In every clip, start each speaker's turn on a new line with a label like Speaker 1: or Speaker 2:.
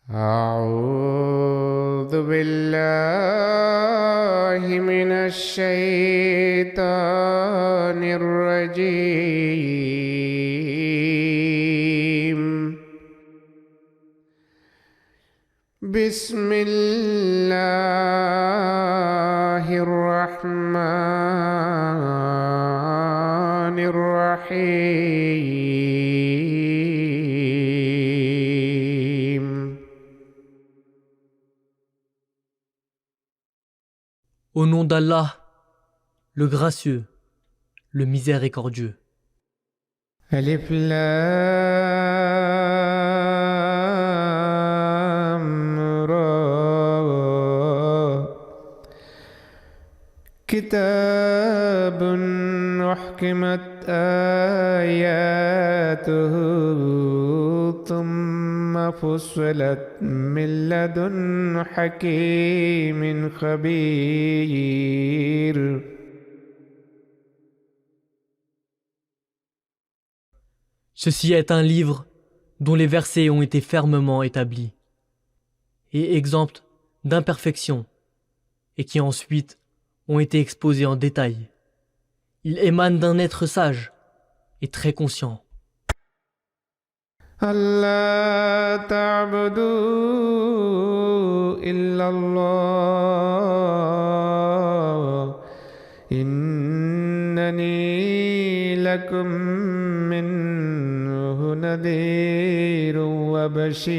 Speaker 1: أعوذ بالله من الشيطان الرجيم. بسم الله الرحمن الرحيم.
Speaker 2: Au nom d'Allah, le gracieux, le miséricordieux.
Speaker 1: ألف لام را كتاب أحكمت آياته ثم فصلت من لدن حكيم خبير.
Speaker 2: Ceci est un livre dont les versets ont été fermement établis et exempts d'imperfections et qui ensuite ont été exposés en détail. Il émane d'un être sage et très conscient.
Speaker 1: ألا تعبدوا إلا الله إنني لكم منه نذير وبشير.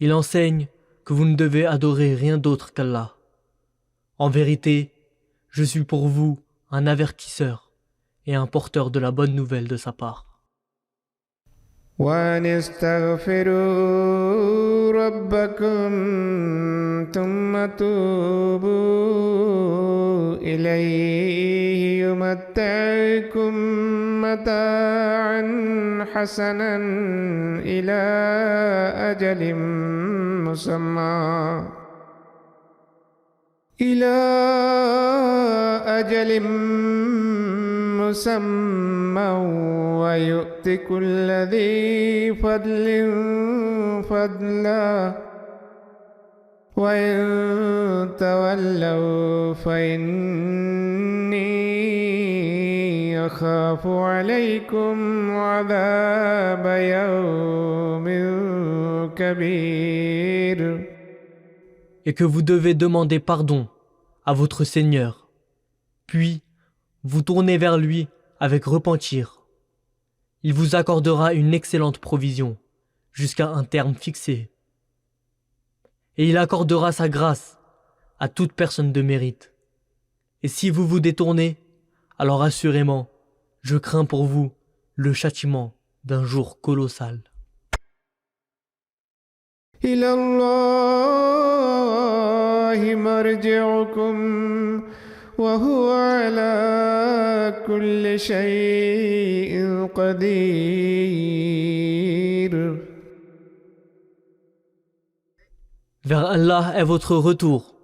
Speaker 2: Il enseigne que vous ne devez adorer rien d'autre qu'Allah. En vérité, je suis pour vous un avertisseur et un porteur de la bonne nouvelle de sa part.
Speaker 1: وأن استغفروا ربكم ثم توبوا إليه يمتعكم متاعا حسنا إلى أجل مسمى مسمى ويؤت كل ذي فضل فضلا وإن تولوا فإني أخاف عليكم عذاب يوم كبير.
Speaker 2: Et que vous devez demander pardon à votre Seigneur, puis vous tournez vers lui avec repentir. Il vous accordera une excellente provision jusqu'à un terme fixé. Et il accordera sa grâce à toute personne de mérite. Et si vous vous détournez, alors assurément, je crains pour vous le châtiment d'un jour colossal.
Speaker 1: إلى الله مرجعكم وهو على كل شيء قدير.
Speaker 2: Vers Allah est votre retour,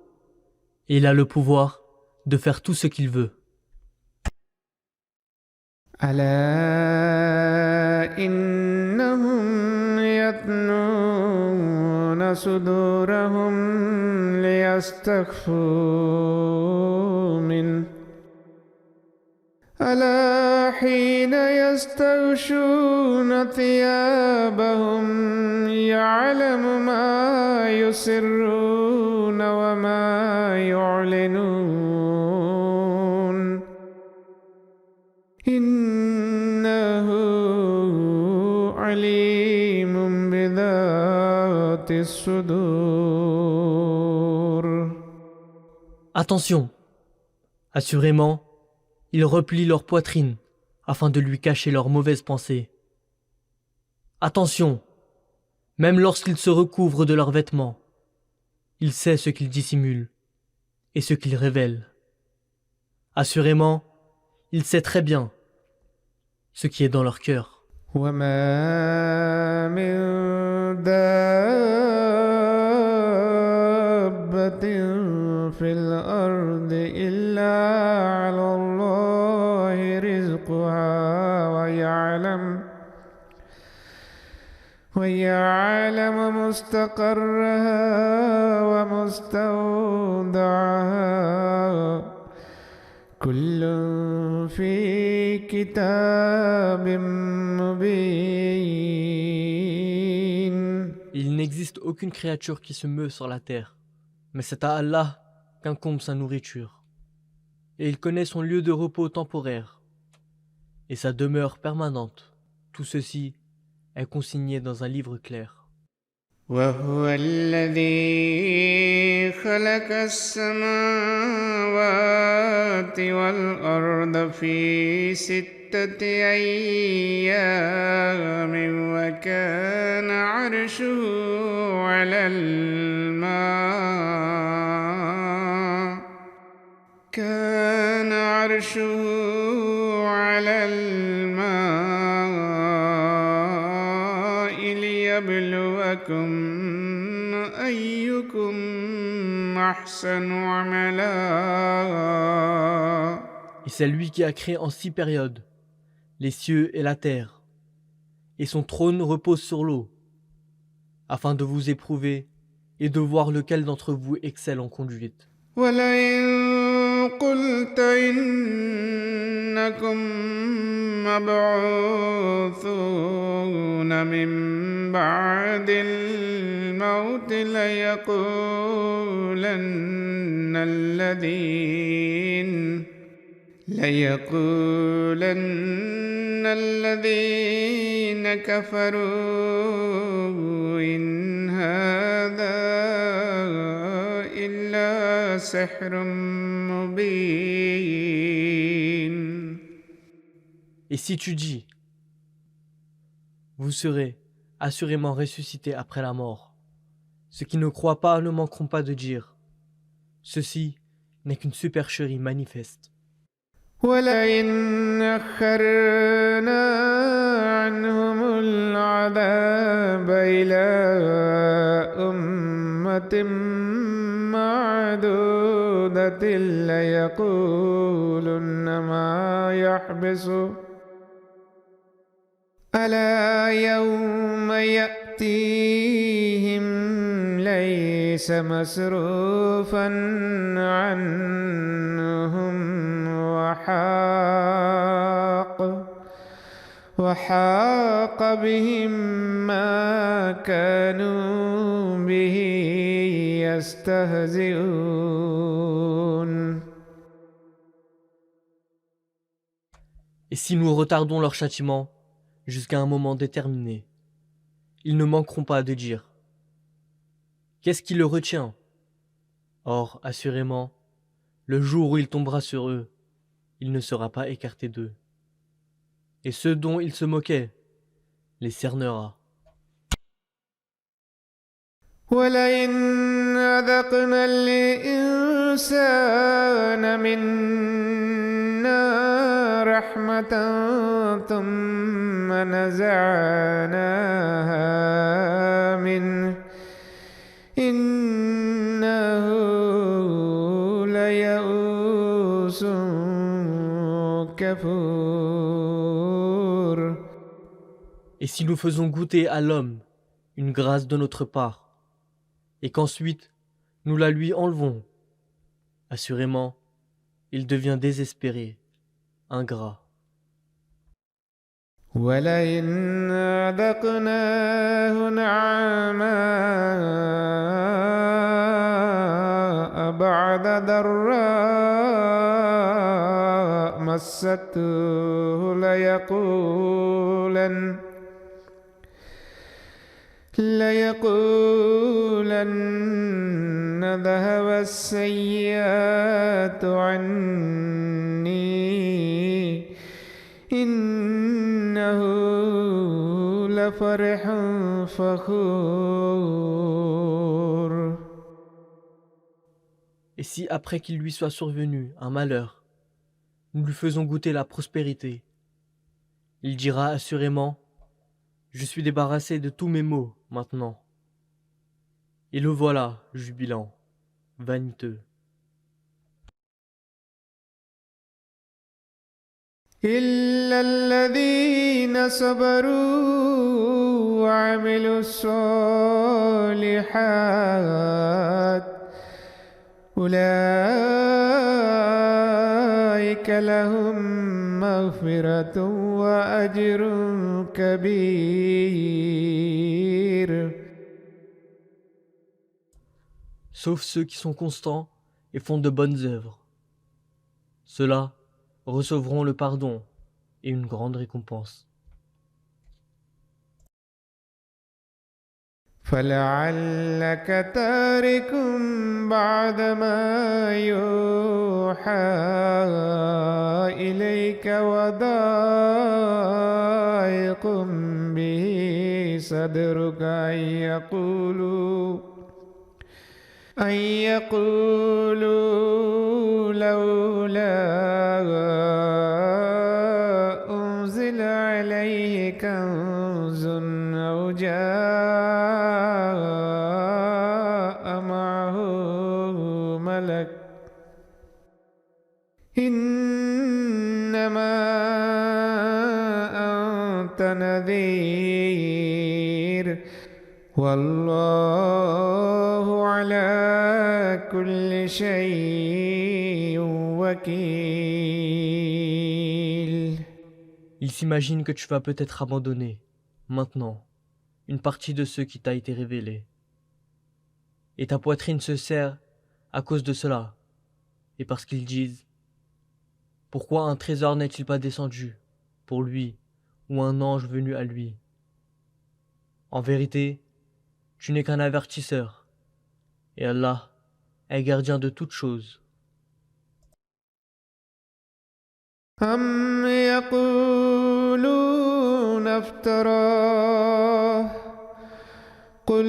Speaker 2: et il a le pouvoir de faire tout ce qu'il veut.
Speaker 1: ألا إنهم يثنون صدورهم ليستخفوا منه ألا حين يستغشون ثيابهم يعلم ما يسرون وما يعلنون إنه عليم بذات الصدور.
Speaker 2: Attention, assurément, ils replient leur poitrine afin de lui cacher leurs mauvaises pensées. Attention, même lorsqu'ils se recouvrent de leurs vêtements, il sait ce qu'ils dissimulent et ce qu'ils révèlent. Assurément, il sait très bien ce qui est dans leur cœur.
Speaker 1: وما من دابة في الأرض إلا على الله رزقها ويعلم مستقرها ومستودعها كل في كتاب مبين.
Speaker 2: Il n'existe aucune créature qui se meut sur la terre, mais c'est à Allah qu'incombe sa nourriture. Et il connaît son lieu de repos temporaire et sa demeure permanente. Tout ceci est consigné dans un livre clair.
Speaker 1: وهو الذي خلق السماوات والأرض في 6 أيام وكان عرشه على الماء كان عرشه على الماء ليبلوكم أيكم أحسن عملا.
Speaker 2: Et c'est lui qui a créé en 6 périodes les cieux et la terre, et son trône repose sur l'eau, afin de vous éprouver et de voir lequel d'entre vous excelle en conduite.
Speaker 1: ولئن قلت إنكم مبعوثون من بعد الموت ليقولن الذين كفروا إن هذا إلا سحر مبين.
Speaker 2: Et si tu dis, vous serez assurément ressuscités après la mort, ceux qui ne croient pas ne manqueront pas de dire, ceci n'est qu'une supercherie manifeste.
Speaker 1: ولئن أخرنا عنهم العذاب إلى أمة معدودة ليقولن ما يحبسه ألا يوم يأتيهم ليس مصروفا عنهم وحاق بهم ما كانوا به يستهزئون.
Speaker 2: Et si nous retardons leur châtiment jusqu'à un moment déterminé, ils ne manqueront pas de dire, qu'est-ce qui le retient? Or, assurément, le jour où il tombera sur eux, il ne sera pas écarté d'eux. Et ceux dont il se moquait les cernera.
Speaker 1: ولئن أذقنا الإنسان منا رحمة ثم نزعناها منه إنه ليئوس كفور.
Speaker 2: Et si nous faisons goûter à l'homme une grâce de notre part, et qu'ensuite nous la lui enlevons, assurément, il devient désespéré, ingrat.
Speaker 1: ولئن أذقناه نعماء بعد ضراء مسته ليقولن ذهب السيئات عني إنه لفرح فخور.
Speaker 2: Et si après qu'il lui soit survenu un malheur, nous lui faisons goûter la prospérité, il dira assurément, je suis débarrassé de tous mes maux maintenant. Et le voilà, jubilant, vaniteux.
Speaker 1: إلا الذين صبروا وعملوا الصالحات أولئك لهم مغفرة وأجر كبير.
Speaker 2: Sauf ceux qui sont constants et font de bonnes œuvres. Ceux-là recevront le pardon et une grande récompense.
Speaker 1: فلعلك تارك بعد ما يوحى إليك وضائق به صدرك أن يقولوا لولا أنزل عليه كنز أو جاء معه ملك إنما أنت نذير والله على كل شيء وكيل.
Speaker 2: Il s'imagine que tu vas peut-être abandonner, maintenant, une partie de ce qui t'a été révélé. Et ta poitrine se serre à cause de cela, et parce qu'ils disent « Pourquoi un trésor n'est-il pas descendu pour lui, ou un ange venu à lui ?» En vérité, tu n'es qu'un avertisseur, et Allah est gardien de toutes choses.
Speaker 1: أم يقولون افتراه قل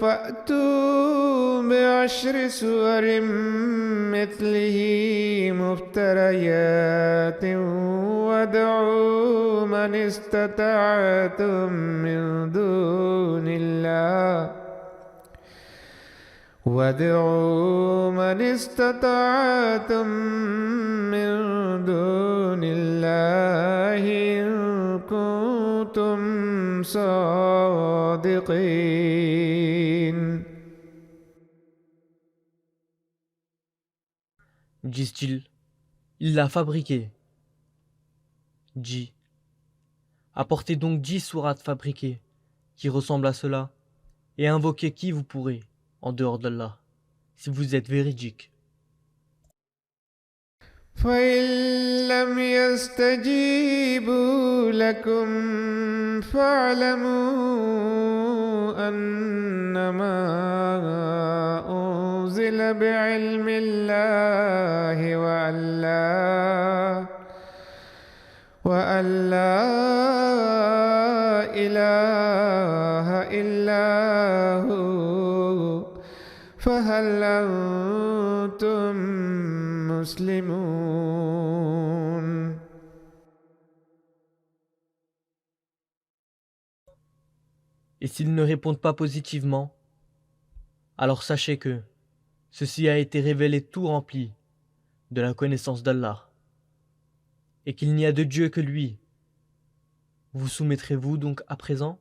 Speaker 1: فأتوا بعشر سور مثله مفتريات وادعوا من استطعتم من دون الله إن كنتم صادقين.
Speaker 2: Disent-ils, il l'a fabriqué. Dis, apportez donc 10 sourates fabriquées qui ressemblent à cela et invoquez qui vous pourrez en dehors d'Allah, si vous êtes véridique.
Speaker 1: فإن لم يستجيبوا لكم فاعلموا أنما أنزل بعلم الله وأن لا إله إلا هو فهل أنتم مسلمون.
Speaker 2: Et s'ils ne répondent pas positivement, alors sachez que ceci a été révélé tout rempli de la connaissance d'Allah, et qu'il n'y a de Dieu que lui. Vous soumettrez-vous donc à présent?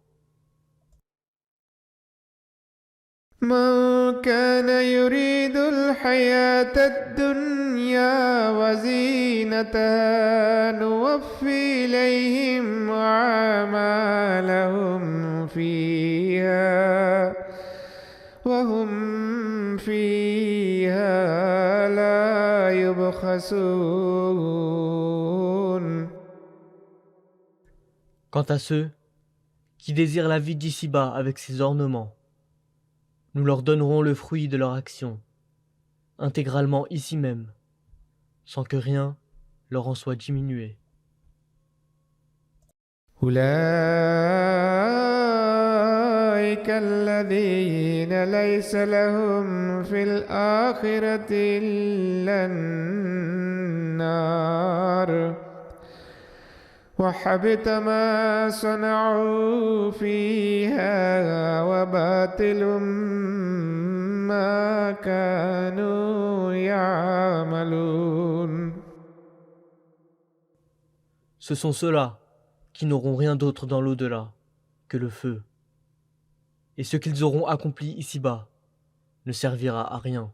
Speaker 1: من كان يريد الحياة الدنيا وزينتها نوفي إليهم أعمالهم فيها وهم فيها لا يبخسون.
Speaker 2: Quant à ceux qui désirent la vie d'ici-bas avec ses ornements, nous leur donnerons le fruit de leur action, intégralement ici même, sans que rien leur en soit diminué.
Speaker 1: أولئك الذين ليس لهم في الآخرة إلا النار وحبط ما صنعوا فيها وباطل ما كانوا يعملون.
Speaker 2: Ce sont ceux-là qui n'auront rien d'autre dans l'au-delà que le feu. Et ce qu'ils auront accompli ici-bas ne servira à rien.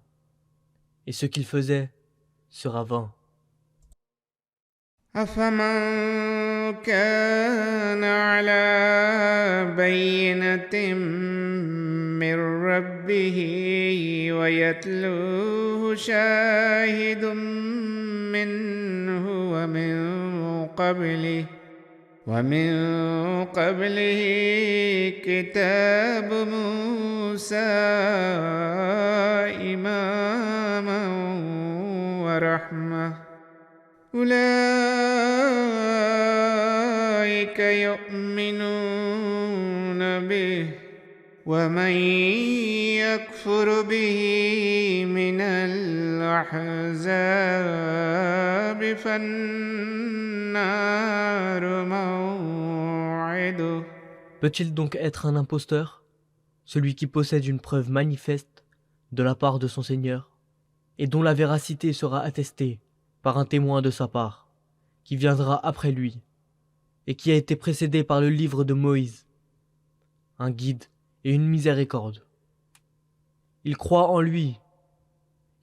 Speaker 2: Et ce qu'ils faisaient sera vain.
Speaker 1: أفمن كان على بينة من ربه ويتلوه شاهد منه ومن قبله كتاب موسى إماما ورحمة أولئك يؤمنون به ومن يكفر به من الأحزاب فالنار موعده.
Speaker 2: Peut-il donc être un imposteur, celui qui possède une preuve manifeste de la part de son Seigneur, et dont la véracité sera attestée par un témoin de sa part, qui viendra après lui, et qui a été précédé par le livre de Moïse, un guide et une miséricorde. Il croit en lui,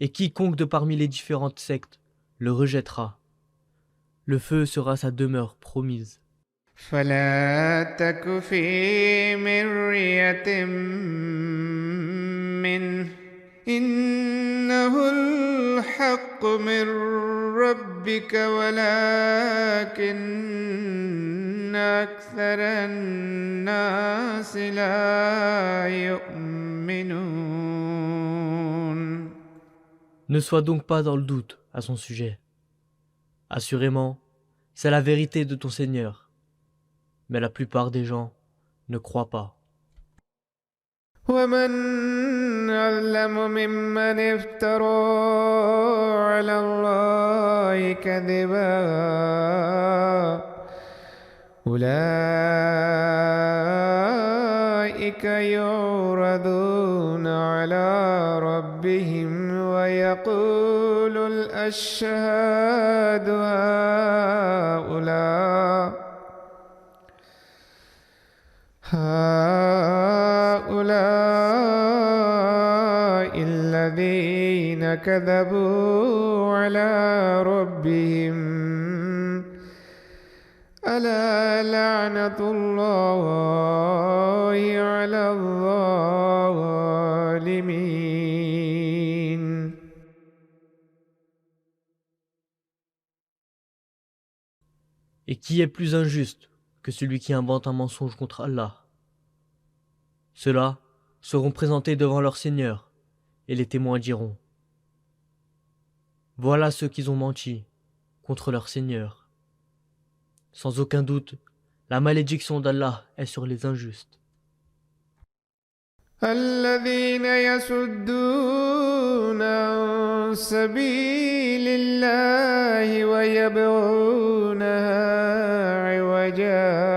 Speaker 2: et quiconque de parmi les différentes sectes le rejettera. Le feu sera sa demeure promise.
Speaker 1: فلا تك في مرية منه إنه الحق من ربك ولكن أكثر الناس لا يؤمنون.
Speaker 2: Ne sois donc pas dans le doute à son sujet. Assurément, c'est la vérité de ton Seigneur. Mais la plupart des gens ne croient pas.
Speaker 1: ومن أظلم ممن افترى على الله كذبا أولئك يعرضون على ربهم ويقول الأشهاد هؤلاء الذين كذبوا على ربهم ألا لعنة الله على الظالمين.
Speaker 2: Et qui est plus injuste que celui qui invente un mensonge contre Allah? Ceux-là seront présentés devant leur Seigneur, et les témoins diront: voilà ceux qui ont menti contre leur Seigneur. Sans aucun doute, la malédiction d'Allah est sur les injustes.
Speaker 1: الذين يصدون عن سبيل الله ويبغونها عوجا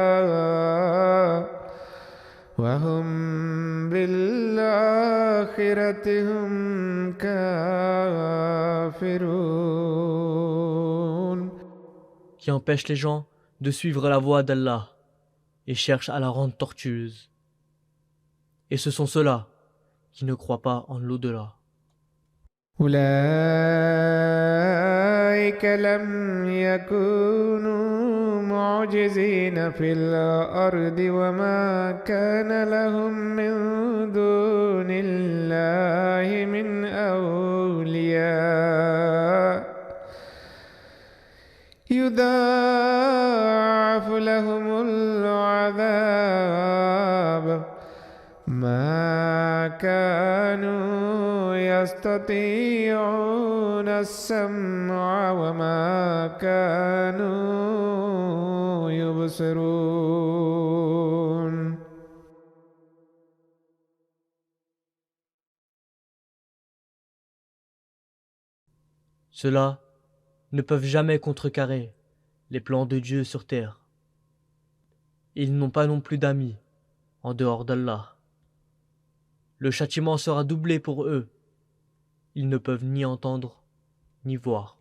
Speaker 1: وهم بالآخرة هم كافرون.
Speaker 2: Qui empêchent les gens de suivre la voie d'Allah et cherchent à la rendre tortueuse. Et ce sont ceux-là qui ne croient pas en l'au-delà.
Speaker 1: أولئك لم يكونوا معجزين في الأرض وما كان لهم من دون الله من أولياء يضاعف لهم العذاب ما كانوا يستطيعون السمع وما كانوا يبصرون.
Speaker 2: Ceux-là ne peuvent jamais contrecarrer les plans de Dieu sur terre. Ils n'ont pas non plus d'amis en dehors d'Allah. Le châtiment sera doublé pour eux. Ils ne peuvent ni entendre, ni voir.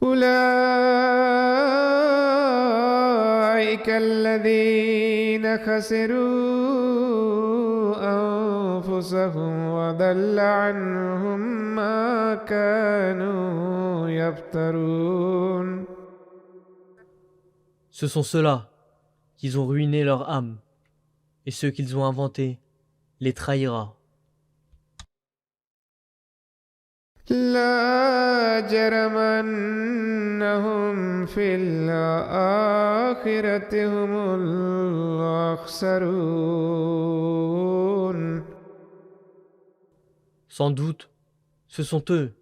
Speaker 1: أولئك الذين خسروا أنفسهم وضل عنهم ما كانوا يفترون.
Speaker 2: Ce sont ceux-là qui ont ruiné leur âme, et ceux qu'ils ont inventés les trahira.
Speaker 1: لا جرم أنهم في الآخرة هم الأخسرون.
Speaker 2: Sans doute, ce sont eux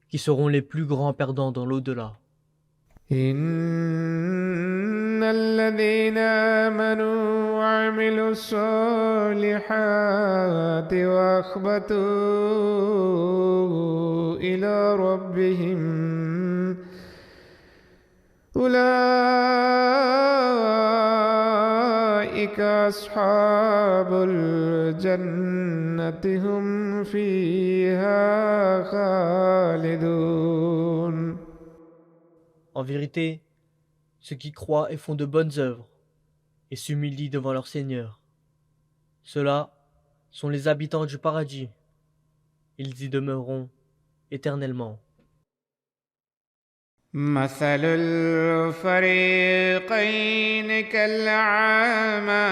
Speaker 2: qui seront les plus grands perdants dans l'au-delà.
Speaker 1: إن الذين آمنوا وعملوا الصالحات وأخبتوا إلى ربهم أولئك أصحاب الجنة هم فيها خالدون.
Speaker 2: En vérité, ceux qui croient et font de bonnes œuvres et s'humilient devant leur Seigneur, ceux-là sont les habitants du paradis. Ils y demeureront éternellement.
Speaker 1: مثل الفريقين كالأعمى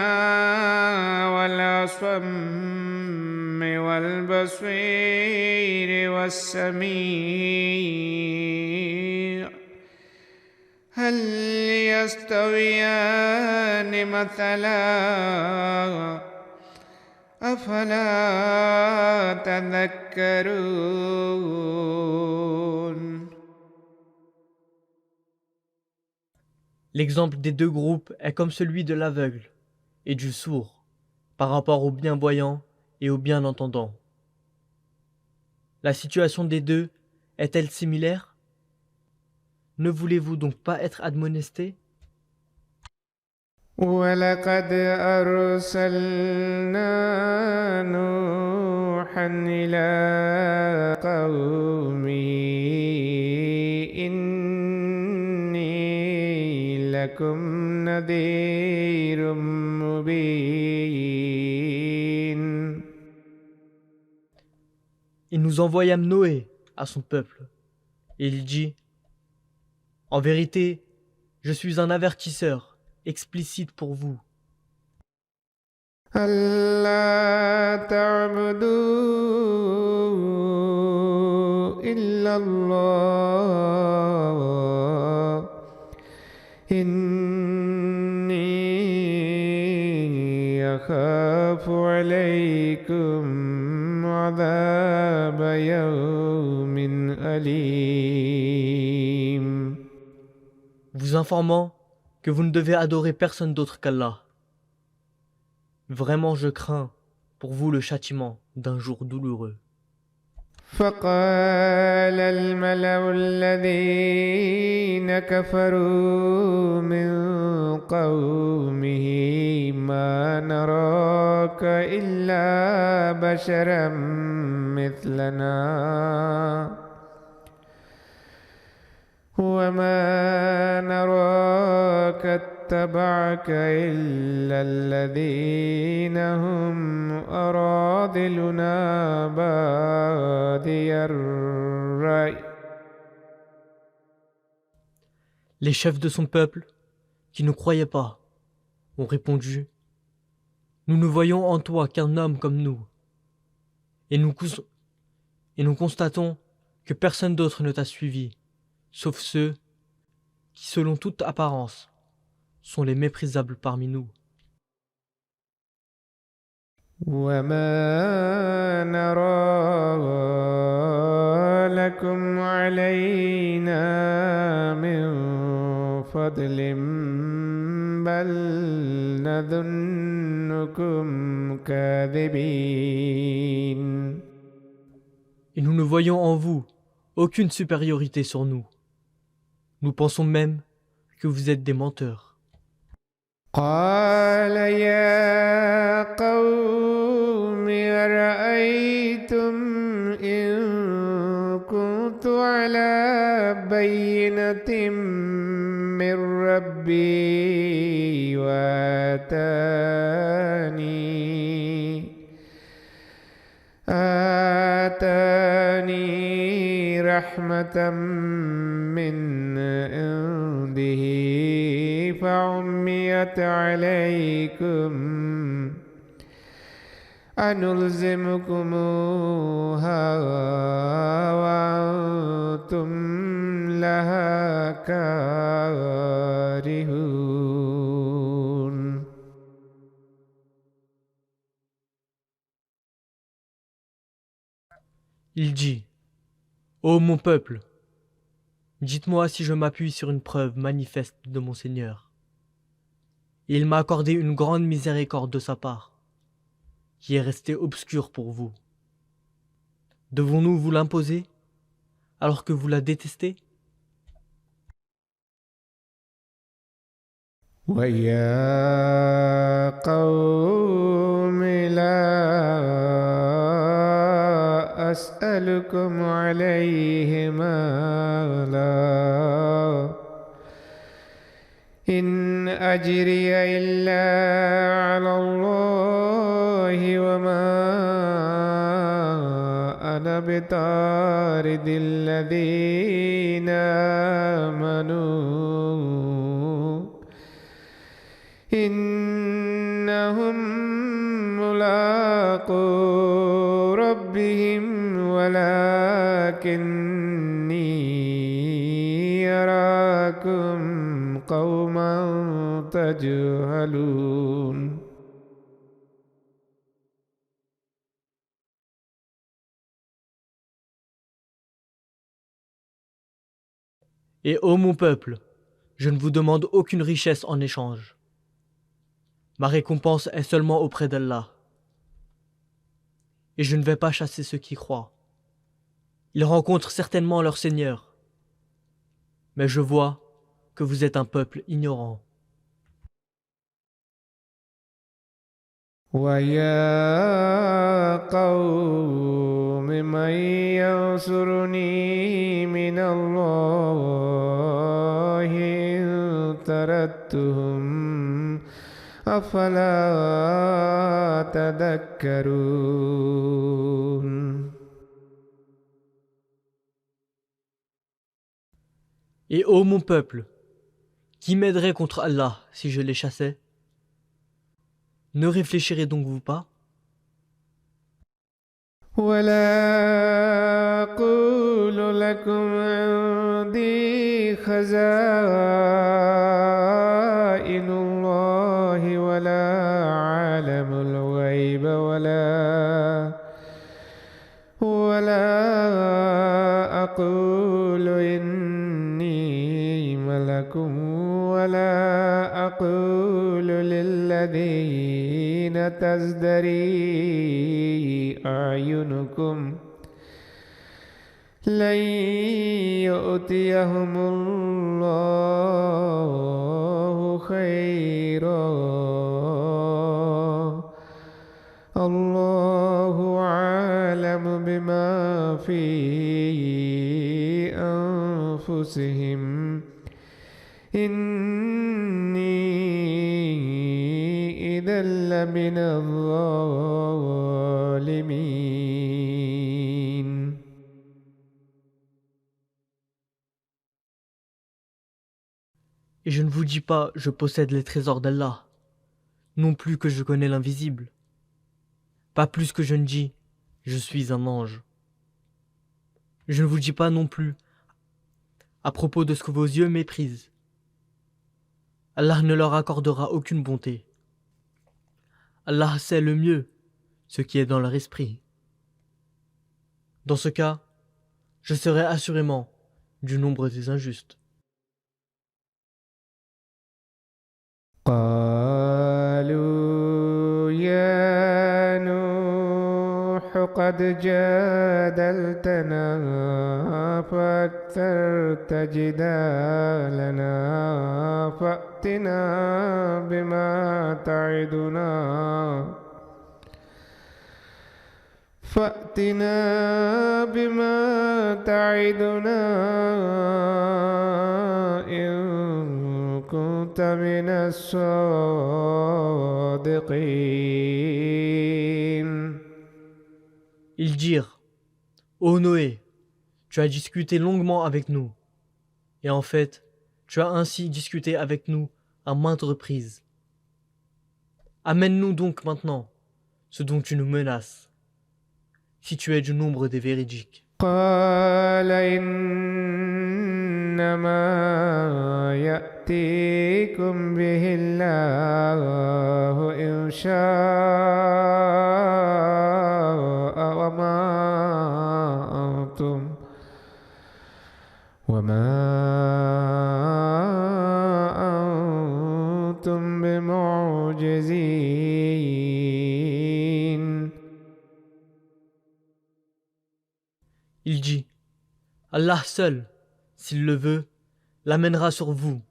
Speaker 1: والأصم والبصير والسميع هل يستويان مثلا أفلا تذكرون.
Speaker 2: L'exemple des deux groupes est comme celui de l'aveugle et du sourd par rapport au bien-voyant et au bien-entendant. La situation des deux est-elle similaire? Ne voulez-vous donc pas être admonestés?
Speaker 1: ولقد أرسلنا نوحا إلى قومه إني لكم نذير مبين.
Speaker 2: Et nous envoyâmes Noé à son peuple, et il dit: En vérité, je suis un avertisseur explicite pour vous.
Speaker 1: ألا تعبدوا إلا الله إني أخاف عليكم عذاب يوم أليم.
Speaker 2: Vous informant que vous ne devez adorer personne d'autre qu'Allah. Vraiment, je crains pour vous le châtiment d'un jour douloureux.
Speaker 1: فقال الملأ الذين كفروا من قومه ما نراك إلا بشرا مثلنا وما نراك اتبعك إلا الذين هم أراذلنا بادي الرأي.
Speaker 2: Les chefs de son peuple, qui ne croyaient pas, ont répondu: Nous ne voyons en toi qu'un homme comme nous, et nous constatons que personne d'autre ne t'a suivi, sauf ceux qui, selon toute apparence, sont les méprisables parmi nous.
Speaker 1: وما نرى لكم علينا من فضل بل نظنكم كاذبين.
Speaker 2: Et nous ne voyons en vous aucune supériorité sur nous. Nous pensons même que vous êtes des menteurs.
Speaker 1: قال يا قوم أرأيتم إن كنت على بينة من ربي آتاني رحمة من عنده فعميت عليكم أنلزمكموها وأنتم لها كارهون.
Speaker 2: Il dit, ô mon peuple, dites-moi si je m'appuie sur une preuve manifeste de mon Seigneur. Et il m'a accordé une grande miséricorde de sa part, qui est restée obscure pour vous. Devons-nous vous l'imposer, alors que vous la détestez?
Speaker 1: ويا قوم لا أسألكم عليه مالا إن أجري إلا على الله وما أنا بطارد الذين آمنوا إنهم ملاقو ربهم ولكني أراكم قوما تجهلون.
Speaker 2: Et ô mon peuple, je ne vous demande aucune richesse en échange. Ma récompense est seulement auprès d'Allah. Et je ne vais pas chasser ceux qui croient. Ils rencontrent certainement leur Seigneur. Mais je vois que vous êtes un peuple ignorant.
Speaker 1: ويا قوم من ينصرني من الله إن طردتهم أفلا تذكرون.
Speaker 2: Et ô mon peuple, qui m'aiderait contre Allah si je les chassais? Ne réfléchirez donc-vous pas?
Speaker 1: ولا أقول لكم عندي خزائن الله ولا أعلم الغيب ولا أقول إني ملك ولا أقول للذين تزدري أعينكم لن يؤتيهم الله خيرا الله أعلم بما في أنفسهم إني إذا لمن الظالمين.
Speaker 2: Et je ne vous dis pas, je possède les trésors d'Allah, non plus que je connais l'invisible. Pas plus que je ne dis, je suis un ange. Je ne vous dis pas non plus, à propos de ce que vos yeux méprisent. Allah ne leur accordera aucune bonté. Allah sait le mieux ce qui est dans leur esprit. Dans ce cas, je serai assurément du nombre des injustes.
Speaker 1: قالوا يا نوح قد جادلتنا فأكثرت جدالنا فأتنا بما تعدنا فأتنا بما تعدنا إن كنت من الصادقين.
Speaker 2: Ils dirent, Ô Noé, tu as discuté longuement avec nous, et en fait, tu as ainsi discuté avec nous à maintes reprises. Amène-nous donc maintenant ce dont tu nous menaces, si tu es du nombre des véridiques.
Speaker 1: قال إنما يأتيكم به الله إن شاء وما أنتم بمعجزين.
Speaker 2: Il dit, Allah seul, s'il le veut, l'amènera sur vous,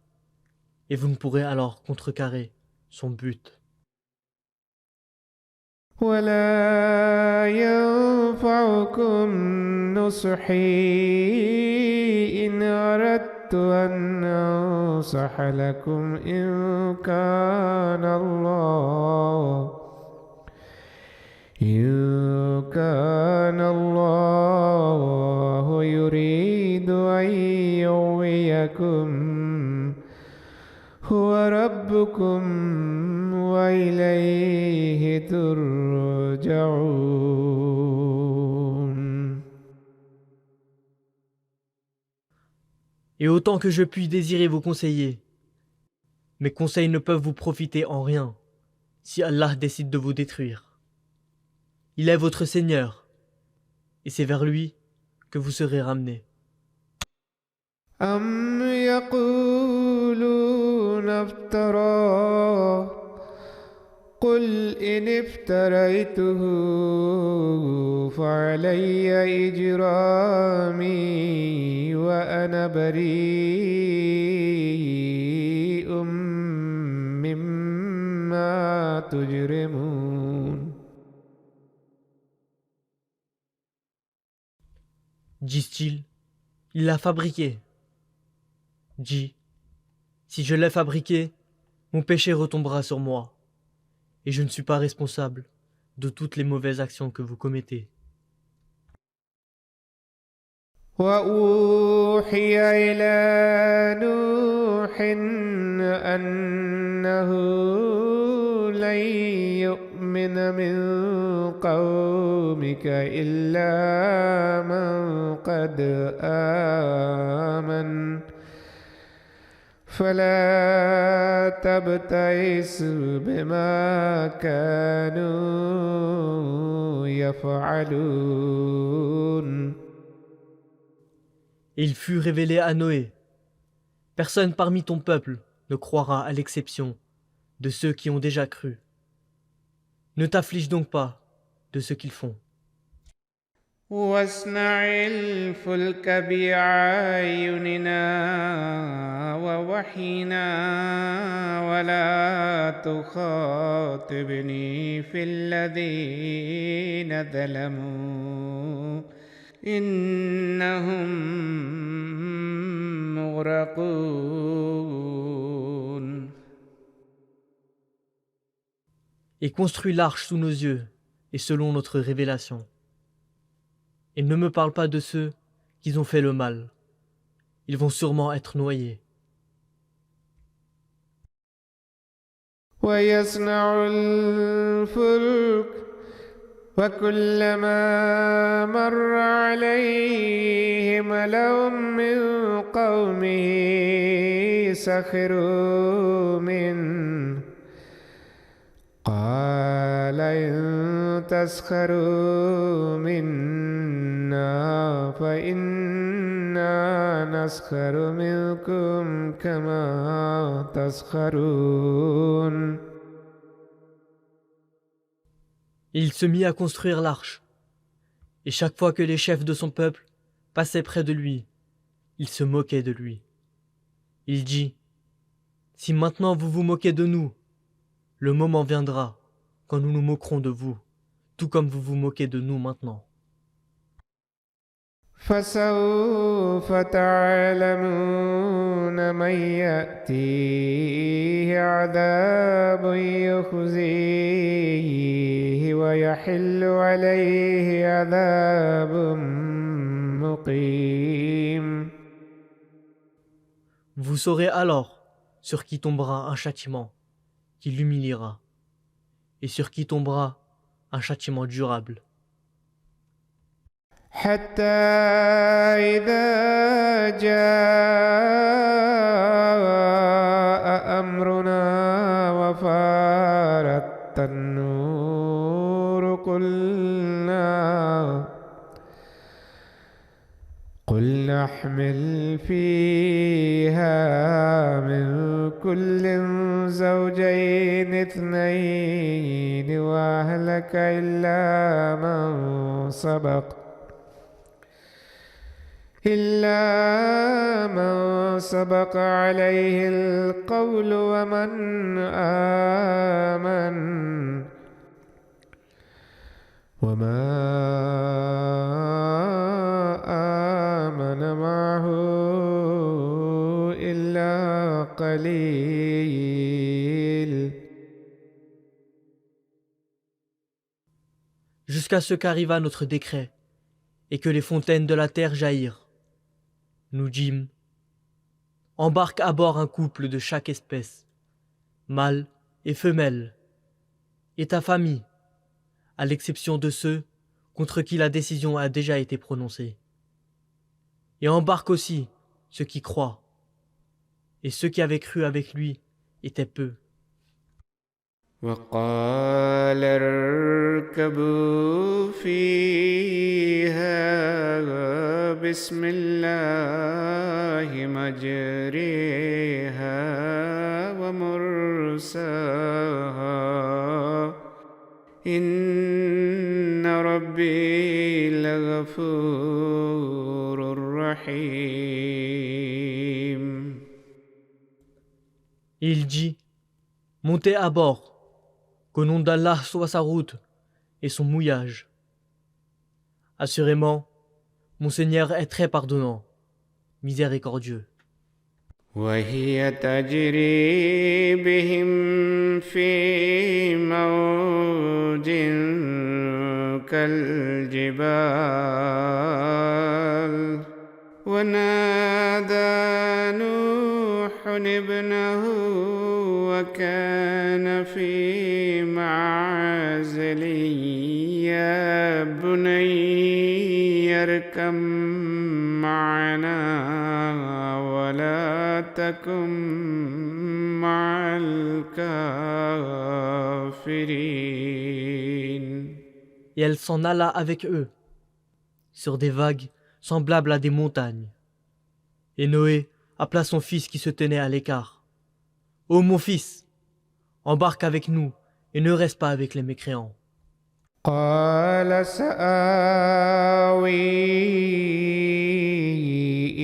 Speaker 2: et vous ne pourrez alors contrecarrer son but.
Speaker 1: ولا ينفعكم نصحي إن أردت أن أنصح لكم إن كان الله يريد أن يغويكم هو ربكم وإليه ترجعون.
Speaker 2: Et autant que je puis désirer vous conseiller, mes conseils ne peuvent vous profiter en rien si Allah décide de vous détruire. Il est votre Seigneur, et c'est vers lui que vous serez ramenés.
Speaker 1: أم يقولون افتراه قل إن افتريته فعلي إجرامي وأنا بريء مما تجرمون.
Speaker 2: Disent-ils, il l'a fabriqué. Dis, si je l'ai fabriqué, mon péché retombera sur moi, et je ne suis pas responsable de toutes les mauvaises actions que vous commettez.
Speaker 1: وأوحي إلى نوح أنه لن يؤمن من قومك إلا من قد آمن فلا تبتئس بما كانوا يفعلون.
Speaker 2: Et il fut révélé à Noé. Personne parmi ton peuple ne croira à l'exception de ceux qui ont déjà cru. Ne t'afflige donc pas de ce qu'ils font.
Speaker 1: واصنع الفلك بأعيننا ووحينا ولا تخاطبني في الذين ظلموا إنهم مغرقون.
Speaker 2: Et construis l'arche sous nos yeux et selon notre révélation. Et ne me parle pas de ceux qui ont fait le mal. Ils vont sûrement être noyés.
Speaker 1: ويصنع الفلك وكلما مر عليه ملأ من قومه سخروا منه قال إن تسخروا منا فإنا نسخر منكم كما تسخرون.
Speaker 2: Et il se mit à construire l'arche. Et chaque fois que les chefs de son peuple passaient près de lui, il se moquait de lui. Il dit, « Si maintenant vous vous moquez de nous, le moment viendra quand nous nous moquerons de vous, tout comme vous vous moquez de nous maintenant.
Speaker 1: فسوف تعلمون من يأتيه عذاب يخزيه ويحل عليه عذاب مقيم.
Speaker 2: Vous saurez alors sur qui tombera un châtiment qui l'humiliera et sur qui tombera un châtiment durable.
Speaker 1: حتى إذا جاء أمرنا وفارت النور قل نحمل فيها من كل زوجين اثنين وأهلك إلا من سبق عليه القول ومن آمن وما آمن معه إلا قليل.
Speaker 2: Jusqu'à ce qu'arriva notre décret et que les fontaines de la terre jaillirent. Nous dîmes, embarque à bord un couple de chaque espèce, mâle et femelle, et ta famille, à l'exception de ceux contre qui la décision a déjà été prononcée. Et embarque aussi ceux qui croient, et ceux qui avaient cru avec lui étaient peu.
Speaker 1: وقال اركبوا فيها بسم الله مجريها ومرساها إن ربي لغفور رحيم.
Speaker 2: Et il dit, montez à bord, qu'au nom d'Allah soit sa route et son mouillage. Assurément, mon Seigneur est très pardonnant, miséricordieux.
Speaker 1: وهي تجري بهم في موج كالجبال ونادى نوح ابنه وكان في معزل يا بني اركب معنا ولا تكن مع الكافرين.
Speaker 2: Et elle s'en alla avec eux, sur des vagues semblables à des montagnes. Et Noé appela son fils qui se tenait à l'écart. « Ô mon fils, embarque avec nous et ne reste pas avec les mécréants. »
Speaker 1: قال سآوي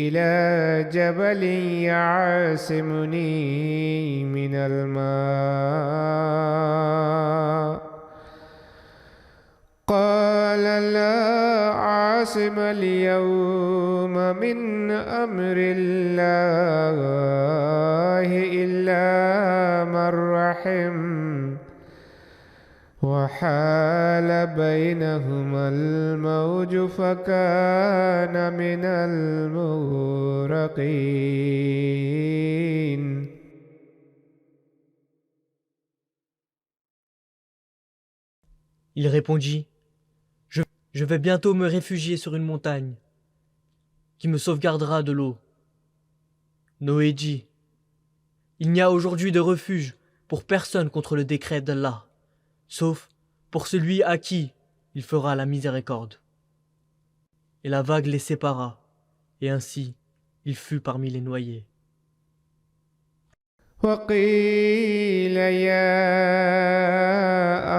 Speaker 1: إلى جبل يعصمني من الماء قال لا عاصم اليوم من أمر الله إلا من رحم وحال بينهما الموج فكان من المغرقين.
Speaker 2: Il répondit, je vais bientôt me réfugier sur une montagne qui me sauvegardera de l'eau. Noé dit, il n'y a aujourd'hui de refuge pour personne contre le décret d'Allah, sauf pour celui à qui il fera la miséricorde. Et la vague les sépara, et ainsi il fut parmi les noyés.
Speaker 1: وقيل يا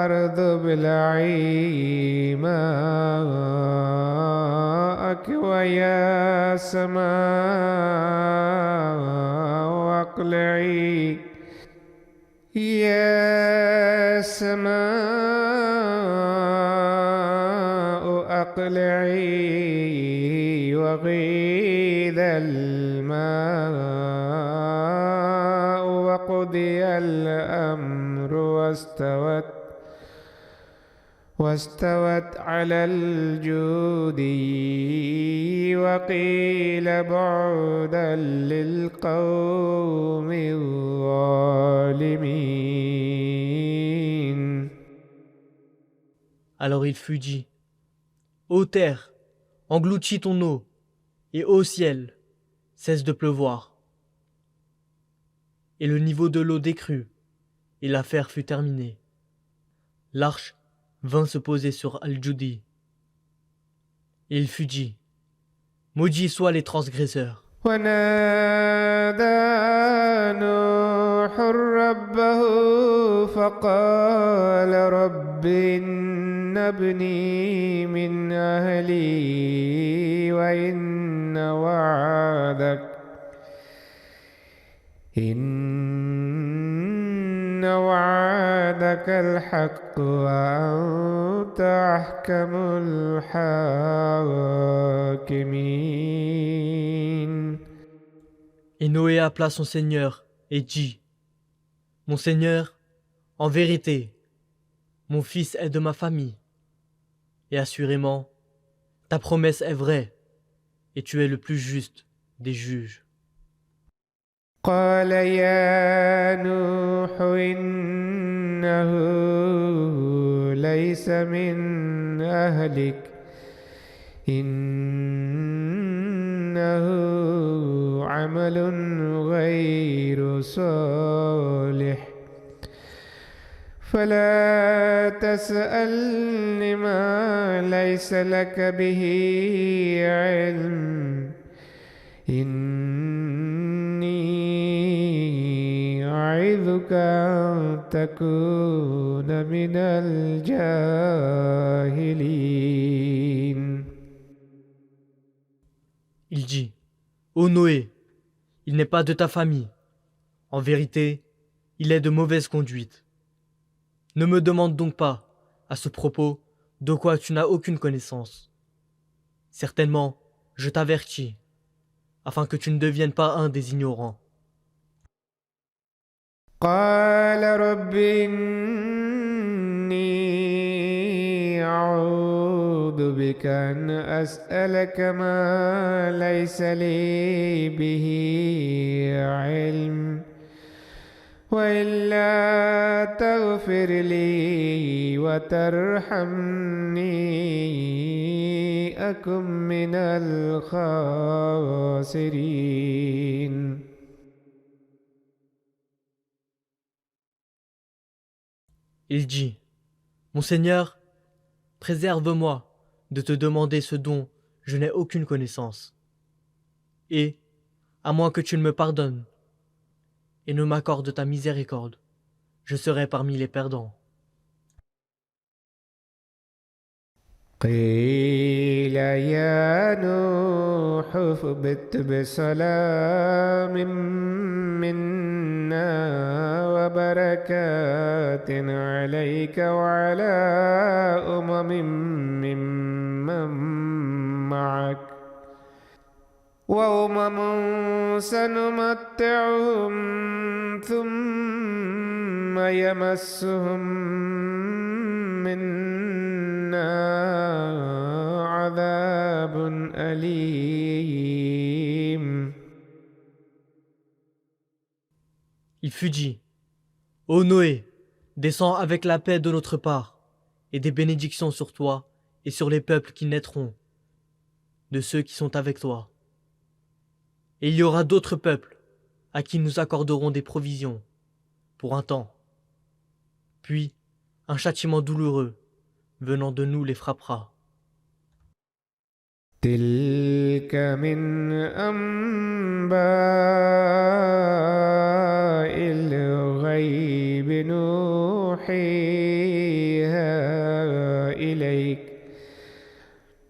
Speaker 1: أرض ابلعي ماءك ويا سماء واقلعي يا سماء وأقلعي وغيض الماء وقضي الأمر واستوت على الجود وقيل بعدا للقوم الظالمين.
Speaker 2: Alors il fut dit, ô terre, engloutis ton eau, et ô ciel, cesse de pleuvoir. Et le niveau de l'eau décrut, et l'affaire fut terminée. L'arche vint se poser sur Al-Judi. Et il fut dit, maudits soient les transgresseurs.
Speaker 1: ونادى نوح ربه فقال رب إن ابني من أهلي إن وعدك الحق وأنت أحكم الحاكمين.
Speaker 2: Et Noé appela son Seigneur et dit, mon Seigneur, en vérité, mon fils est de ma famille, et assurément, ta promesse est vraie, et tu es le plus juste des juges.
Speaker 1: قال يا نوح إنه ليس من أهلك إنه عمل غير صالح فلا تسألني ما ليس لك به علم إني أعظك أن تكون من الجاهلين.
Speaker 2: Il dit, ô Noé, il n'est pas de ta famille. En vérité, il est de mauvaise conduite. Ne me demande donc pas, à ce propos, de quoi tu n'as aucune connaissance. Certainement, je t'avertis, afin que tu ne deviennes pas un des ignorants.
Speaker 1: قال رب إني أعوذ بك أن أسألك ما ليس لي به علم وإلا تغفر لي وترحمني أكن من الخاسرين.
Speaker 2: Il dit, mon Seigneur, préserve-moi de te demander ce dont je n'ai aucune connaissance. Et, à moins que tu ne me pardonnes et ne m'accordes ta miséricorde, je serai parmi les perdants.
Speaker 1: قيل يا نوح اهبط بسلام منا وبركات عليك وعلى ممن معك سنمتعهم ثم يمسهم منا عذاب أليم.
Speaker 2: Il fut dit, ô Noé, descends avec la paix de notre part, et des bénédictions sur toi et sur les peuples qui naîtront, de ceux qui sont avec toi. Et il y aura d'autres peuples à qui nous accorderons des provisions pour un temps. Puis un châtiment douloureux venant de nous les frappera.
Speaker 1: تلك من أنباء الغيب نوحيها إليك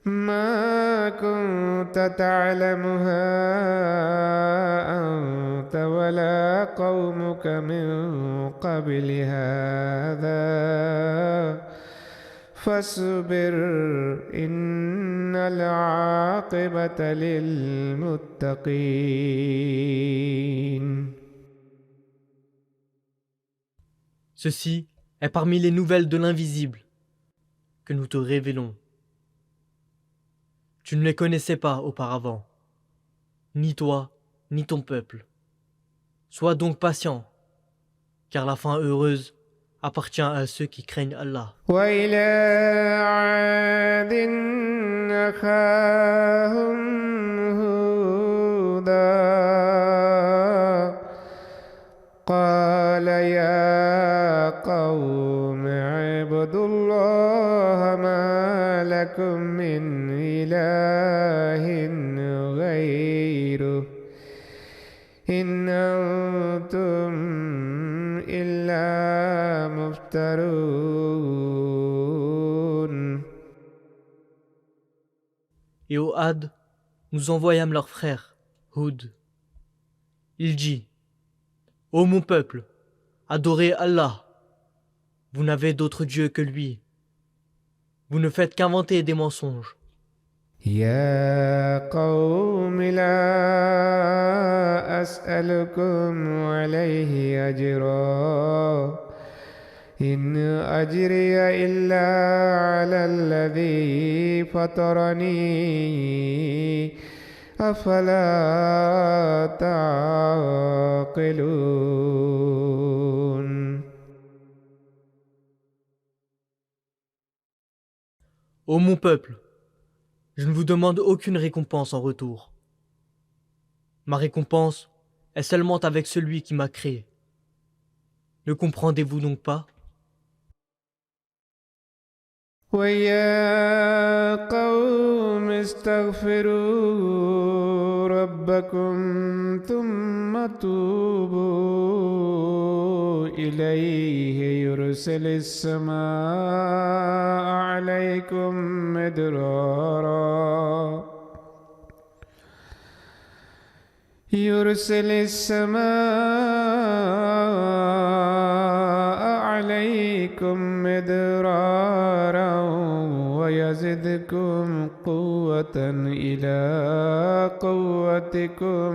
Speaker 1: ما كنت تعلمها أنت ولا قومك من قبل هذا فاصبر إن العاقبة للمتقين.
Speaker 2: Ceci est parmi les nouvelles de l'invisible que nous te révélons. Tu ne les connaissais pas auparavant, ni toi, ni ton peuple. Sois donc patient, car la fin heureuse appartient à ceux qui craignent Allah.
Speaker 1: وإلى عاد أخاهم هودا قال يا قوم اعبدوا الله ما لكم من إله غيره إن أنتم إلا مفترون.
Speaker 2: Et au Had, nous envoyâmes leur frère, Hud. Il dit, ô mon peuple, adorez Allah. Vous n'avez d'autre Dieu que lui. Vous ne faites qu'inventer des mensonges.
Speaker 1: يا قوم لا أسألكم عليه أجرا إن أجري إلا على الذي فطرني أفلا تعقلون.
Speaker 2: Ô mon peuple, je ne vous demande aucune récompense en retour. Ma récompense est seulement avec celui qui m'a créé. Ne comprendez-vous donc pas?
Speaker 1: ويا قوم استغفروا ربكم ثم توبوا إليه يرسل السماء عليكم مدرارا يرسل السماء عليكم مدرارا ويزدكم قوة إلى قوتكم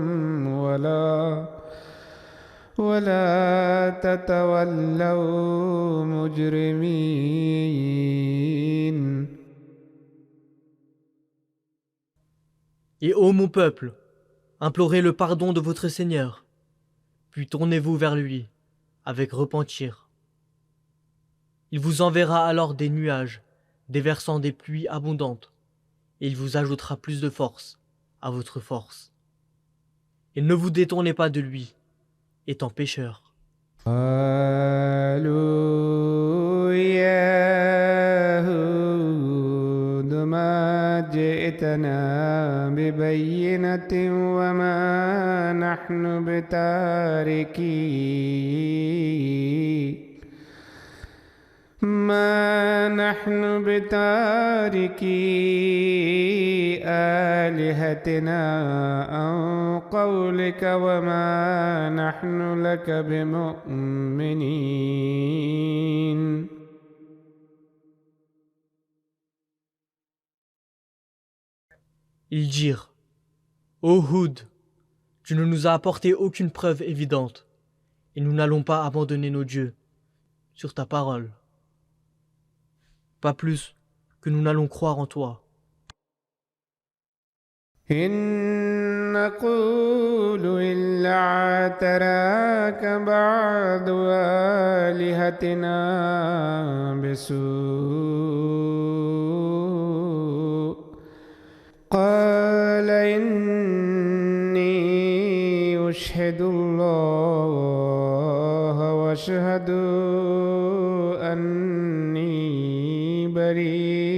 Speaker 1: ولا تتولوا مجرمين.
Speaker 2: Et ô mon peuple, implorez le pardon de votre Seigneur, puis tournez-vous vers lui avec repentir. Il vous enverra alors des nuages, déversant des pluies abondantes, et il vous ajoutera plus de force à votre force. Et ne vous détournez pas de lui, étant pécheur.
Speaker 1: قالوا يا هود ما جئتنا ببينة وما نحن بتاركي آلهتنا عن قولك وما نحن لك بمؤمنين.
Speaker 2: Ils dirent, ô Hud, tu ne nous as apporté aucune preuve évidente, et nous n'allons pas abandonner nos dieux sur ta parole. Pas plus que nous n'allons croire en toi.
Speaker 1: إن نقول إلا اعتراك بعض آلهتنا بسوء قال إني أشهد الله واشهدوا أني بريء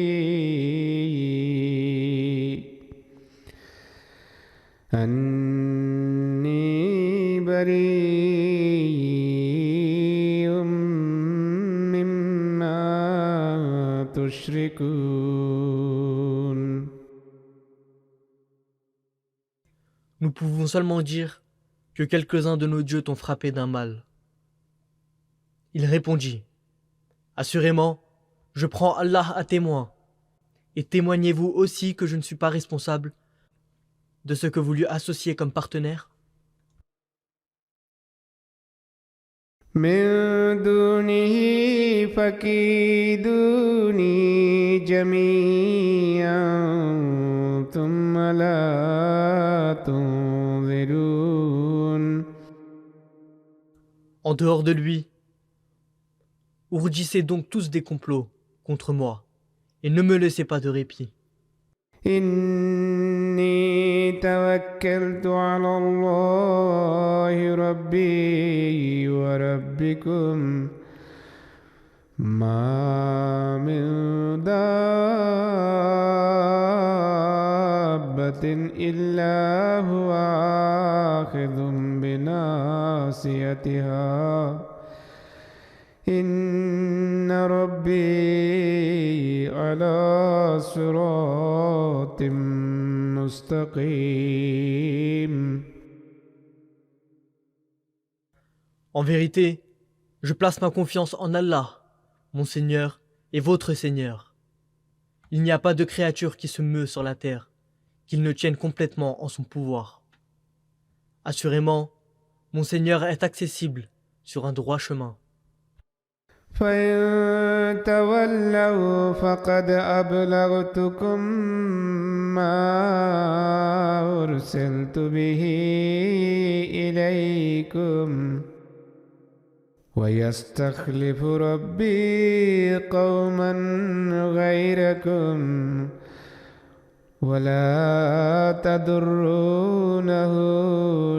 Speaker 1: مما تشركون.
Speaker 2: Nous pouvons seulement dire que quelques-uns de nos dieux t'ont frappé d'un mal. Il répondit, assurément, Je prends Allah à témoin, et témoignez-vous aussi que je ne suis pas responsable de ce que vous lui associez comme partenaire.
Speaker 1: من دونه فكيدوني جميعا ثم لا تنظرون.
Speaker 2: En dehors de lui, ourdissez donc tous des complots contre moi, et ne me laissez pas de répit.
Speaker 1: إني توكلت على الله ربي وربكم ما من دابة إلا هو آخذ بناصيتها إن ربي على صراط مستقيم.
Speaker 2: En vérité, je place ma confiance en Allah, mon Seigneur et votre Seigneur. Il n'y a pas de créature qui se meut sur la terre, qu'il ne tienne complètement en son pouvoir. Assurément, mon Seigneur est accessible sur un droit chemin.
Speaker 1: فإن تولوا فقد أبلغتكم ما أرسلت به إليكم ويستخلف ربي قوما غيركم ولا تضرونه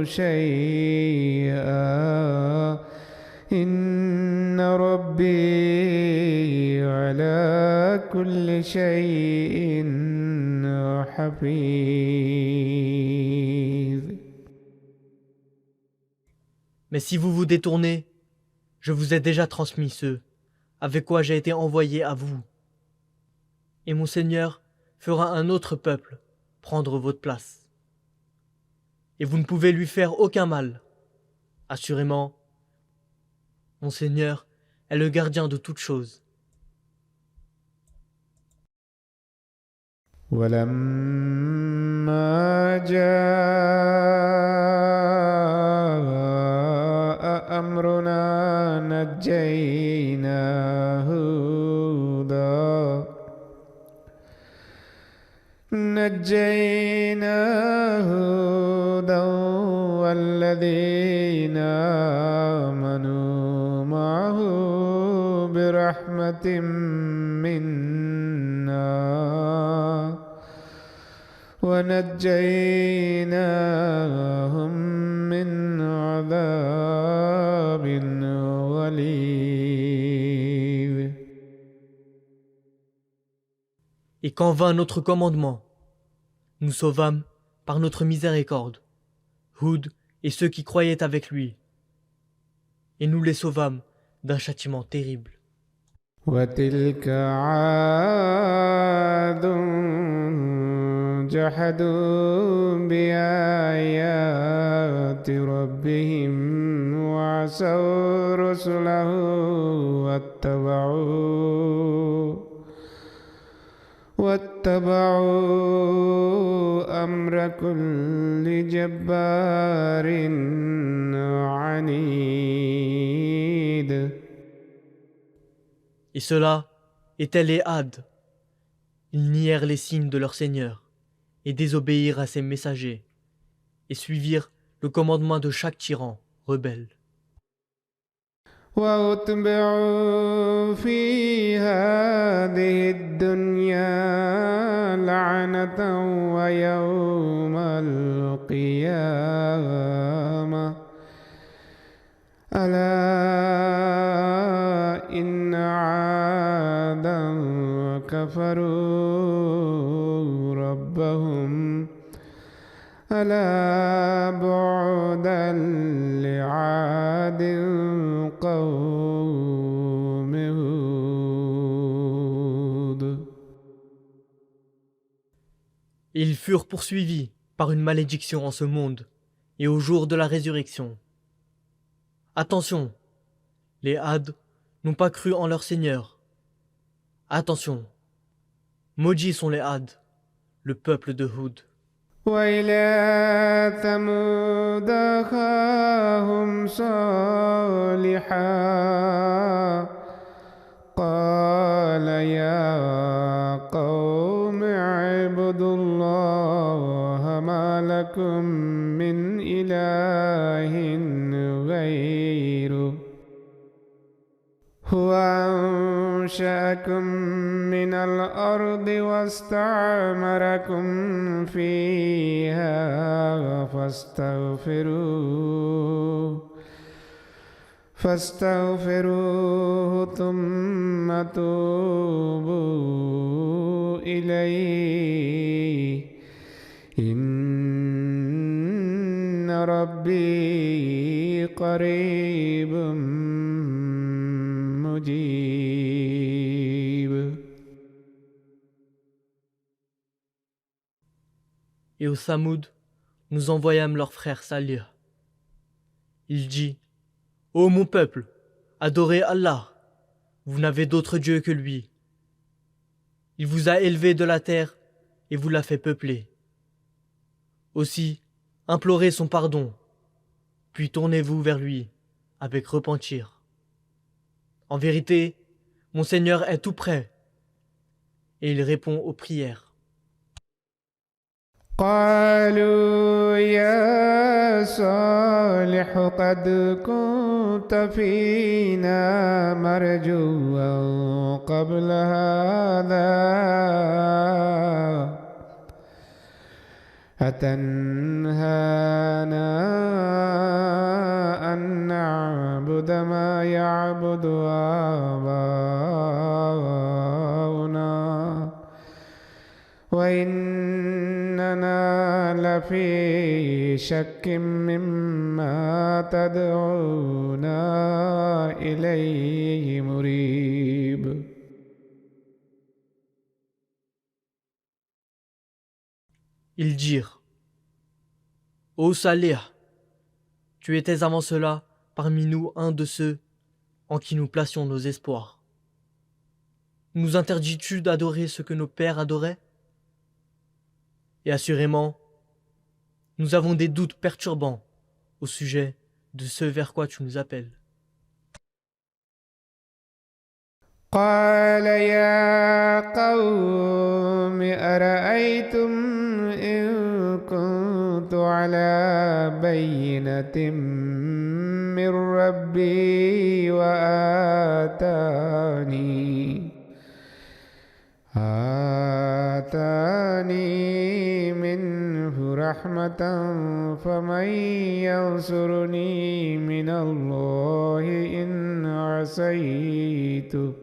Speaker 1: شيئا إن ربي على كل شيء حفيظ.
Speaker 2: Mais si vous vous détournez, je vous ai déjà transmis ceux avec quoi j'ai été envoyé à vous. Et mon Seigneur fera un autre peuple prendre votre place. Et vous ne pouvez lui faire aucun mal. Assurément, mon Seigneur est le gardien de toutes choses.
Speaker 1: ولما جاء أمرنا نجينا هودا والذين آمنوا معه برحمة منا ونجيناهم من عذاب غليظ.
Speaker 2: Et quand vint notre commandement, nous sauvâmes par notre miséricorde Houd et ceux qui croyaient avec lui, et nous les sauvâmes d'un châtiment terrible.
Speaker 1: وتلك عاد جحدوا بآيات ربهم وعصوا رسله واتبعوا أمر كل جبار عنيد.
Speaker 2: Et ceux-là étaient les Hades. Ils nièrent les signes de leur Seigneur et désobéirent à ses messagers et suivirent le commandement de chaque tyran rebelle.
Speaker 1: وأتبعوا في هذه الدنيا لعنة ويوم القيامة ألا إن عادا كفروا ربهم ألا بعدا لعاد قوم هود.
Speaker 2: Ils furent poursuivis par une malédiction en ce monde et au jour de la résurrection. Attention, les Hades n'ont pas cru en leur Seigneur. Attention, maudits sont les Hades, le peuple de Houd.
Speaker 1: وإلى ثمود أخاهم صالحا قال يا قوم اعبدوا الله ما لكم من إله غيره هو أنشأكم من الأرض واستعمركم فيها فاستغفروه ثم توبوا إليه إن ربي قريب مجيب.
Speaker 2: Et au Thamoud, nous envoyâmes leur frère Salih. Il dit, ô mon peuple, adorez Allah, vous n'avez d'autre Dieu que lui. Il vous a élevé de la terre et vous l'a fait peupler. Aussi, implorez son pardon, puis tournez-vous vers lui avec repentir. En vérité, mon Seigneur est tout près et il répond aux prières.
Speaker 1: قالوا يا صالح قد كنت فينا مرجوا قبل هذا أتنهانا أن نعبد ما يعبد آباؤنا وإننا لفي شك مما تدعونا إليه مريب.
Speaker 2: Ils dirent, ô Salih, tu étais avant cela parmi nous un de ceux en qui nous placions nos espoirs. Nous interdis-tu d'adorer ce que nos pères adoraient? Et assurément, nous avons des doutes perturbants au sujet de ce vers quoi tu nous appelles.
Speaker 1: قال يا قوم أرأيتم إن كنت على بينة من ربي آتاني منه رحمة فمن ينصرني من الله إن عصيته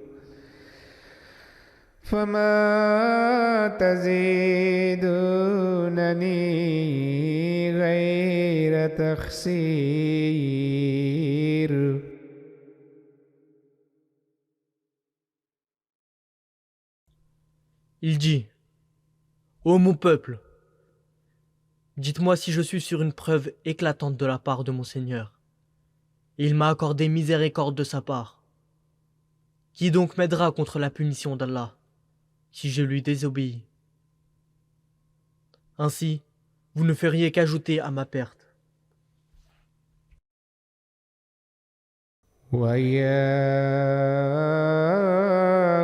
Speaker 1: فما تزيدونني غير تخسير.
Speaker 2: Il dit, ô mon peuple, dites-moi si je suis sur une preuve éclatante de la part de mon Seigneur. Et il m'a accordé miséricorde de sa part. Qui donc m'aidera contre la punition d'Allah, si je lui désobéis? Ainsi, vous ne feriez qu'ajouter à ma perte.
Speaker 1: ويا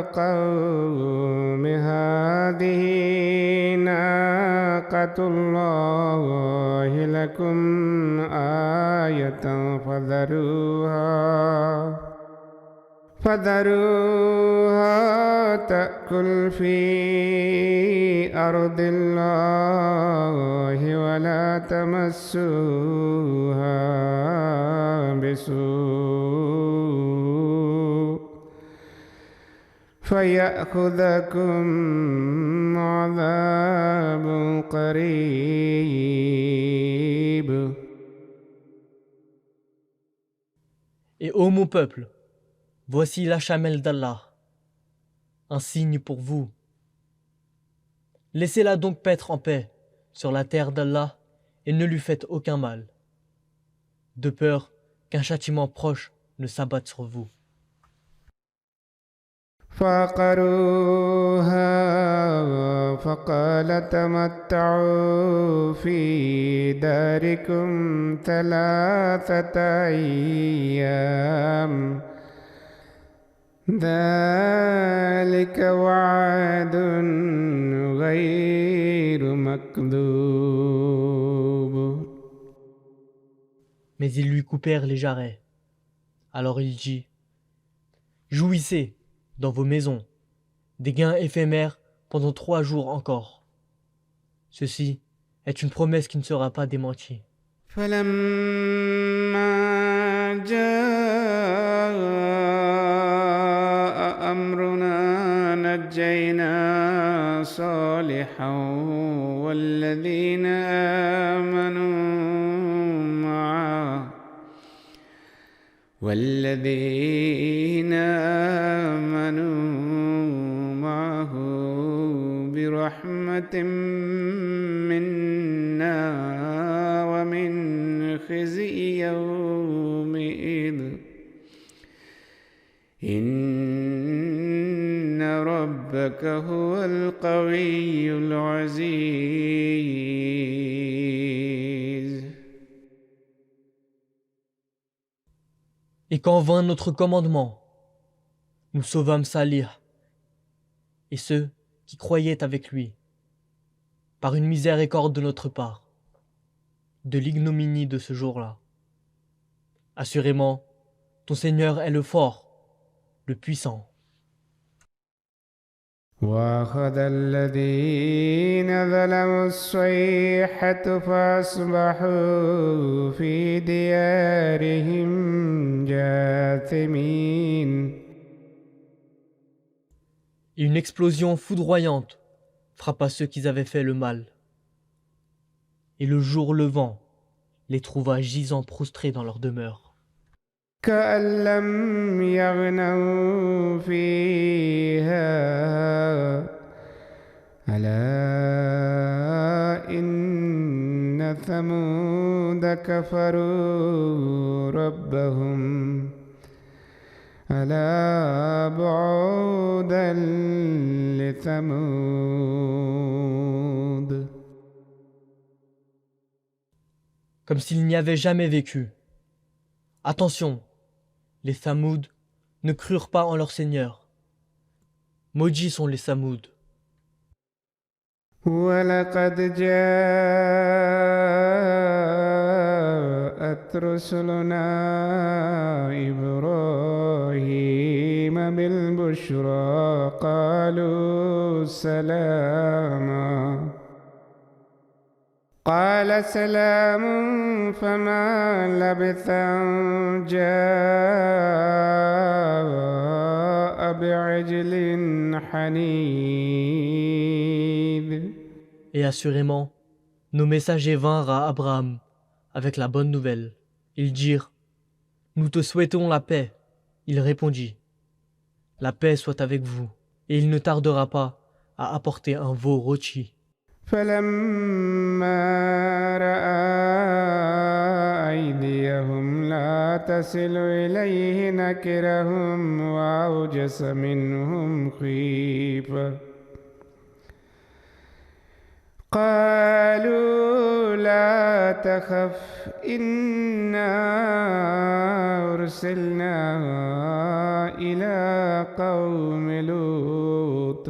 Speaker 1: قوم هذه ناقة الله لكم آية فذروها تأكل في أرض الله ولا تمسوها بسوء فيأخذكم عذاب قريب.
Speaker 2: Et ô mon peuple, voici la chamelle d'Allah, un signe pour vous. Laissez-la donc paître en paix sur la terre d'Allah et ne lui faites aucun mal, de peur qu'un châtiment proche ne s'abatte sur vous.
Speaker 1: فعقروها فقال تمتعوا في داركم 3 أيام ذلك وعد غير مكذوب.
Speaker 2: Mais ils lui coupèrent les jarrets. Alors il dit, jouissez dans vos maisons des gains éphémères pendant 3 jours encore. Ceci est une promesse qui ne sera pas démentie.
Speaker 1: فلما جاء أمرنا نجينا صالحا والذين آمنوا معه برحمة منا ومن خزي يومئذ إن ربك هو القوي العزيز.
Speaker 2: Et quand vint notre commandement, nous sauvâmes Salih et ceux qui croyaient avec lui, par une miséricorde de notre part, de l'ignominie de ce jour-là. Assurément, ton Seigneur est le fort, le puissant.
Speaker 1: وأخذ الذين ظلموا الصيحة فأصبحوا في ديارهم جاثمين.
Speaker 2: Et une explosion foudroyante frappa ceux qui avaient fait le mal. Et le jour levant les trouva gisant prostrés dans leur demeure.
Speaker 1: كأن لم يغنوا فيها ألا إن ثمود كفروا ربهم ألا بعودا لثمود.
Speaker 2: Comme s'ils n'y avaient jamais vécu. Attention, les Thamouds ne crurent pas en leur Seigneur. Maudits sont les Thamouds.
Speaker 1: ولقد جاءت رسلنا إبراهيم بالبشرى قالوا سلاما قال سلام فما لبث أن جاء بعجل حنيذ.
Speaker 2: Et assurément, nos messagers vinrent à Abraham avec la bonne nouvelle. Ils dirent, nous te souhaitons la paix. Il répondit, la paix soit avec vous. Et il ne tardera pas à apporter un veau rôti.
Speaker 1: فلما رأى أيديهم لا تصل إليه نكرهم وأوجس منهم خيفة قالوا لا تخف إنا أرسلنا إلى قوم لوط.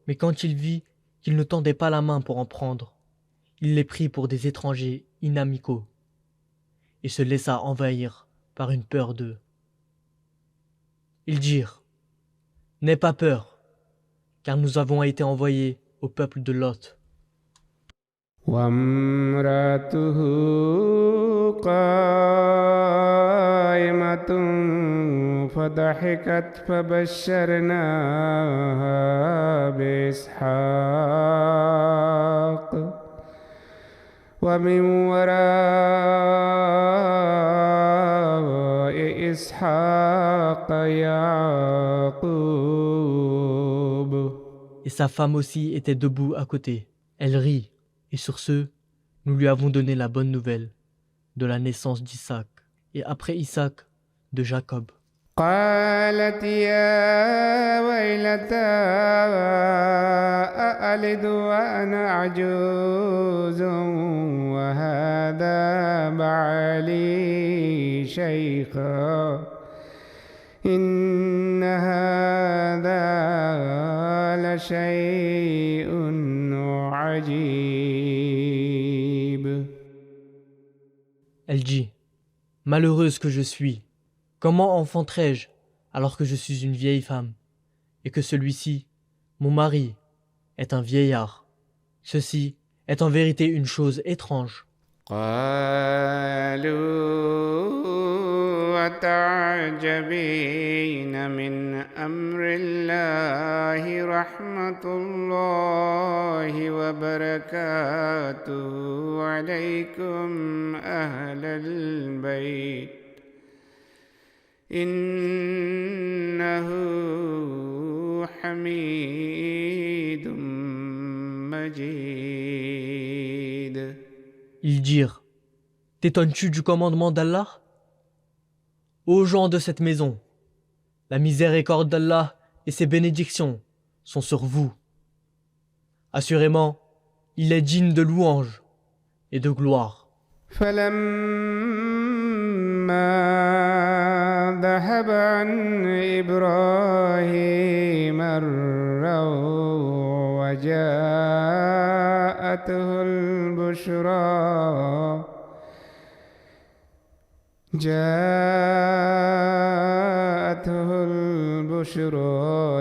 Speaker 2: Mais quand il vit qu'il ne tendait pas la main pour en prendre, il les prit pour des étrangers inamicaux et se laissa envahir par une peur d'eux. Ils dirent, n'aie pas peur, car nous avons été envoyés au peuple de Lot.
Speaker 1: وامرأته قائمة فضحكت فبشرناها بإسحاق ومن وراء إسحاق يعقوب.
Speaker 2: Et sa femme aussi était debout à côté. Elle rit, et sur ce, nous lui avons donné la bonne nouvelle de la naissance d'Isaac, et après Isaac, de Jacob.
Speaker 1: قالت يا ويلتى أألد وأنا عجوز وهذا بعلي شيخا إن هذا لشيء عجيب.
Speaker 2: Elle dit, malheureuse que je suis, comment enfanterai-je alors que je suis une vieille femme et que celui-ci, mon mari, est un vieillard. Ceci est en vérité une chose étrange.
Speaker 1: قالوا وتعجبين من أمر الله رحمة الله وبركاته عليكم أهل البيت إنه حميد مجيد.
Speaker 2: Ils dirent, t'étonnes-tu du commandement d'Allah? Ô gens de cette maison, la miséricorde d'Allah et ses bénédictions sont sur vous. Assurément, il est digne de louange et de gloire.
Speaker 1: فلما ذهب عن إبراهيم الروع وجاءته البشرى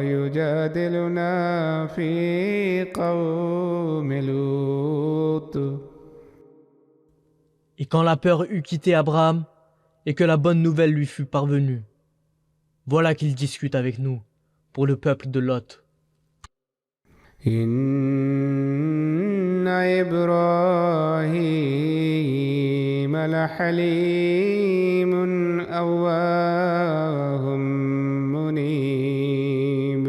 Speaker 1: يجادلنا في قوم لوط.
Speaker 2: Et quand la peur eut quitté Abraham et que la bonne nouvelle lui fut parvenue, voilà qu'il discute avec nous pour le peuple de Lot.
Speaker 1: إن إبراهيم لحليم أواه منيب.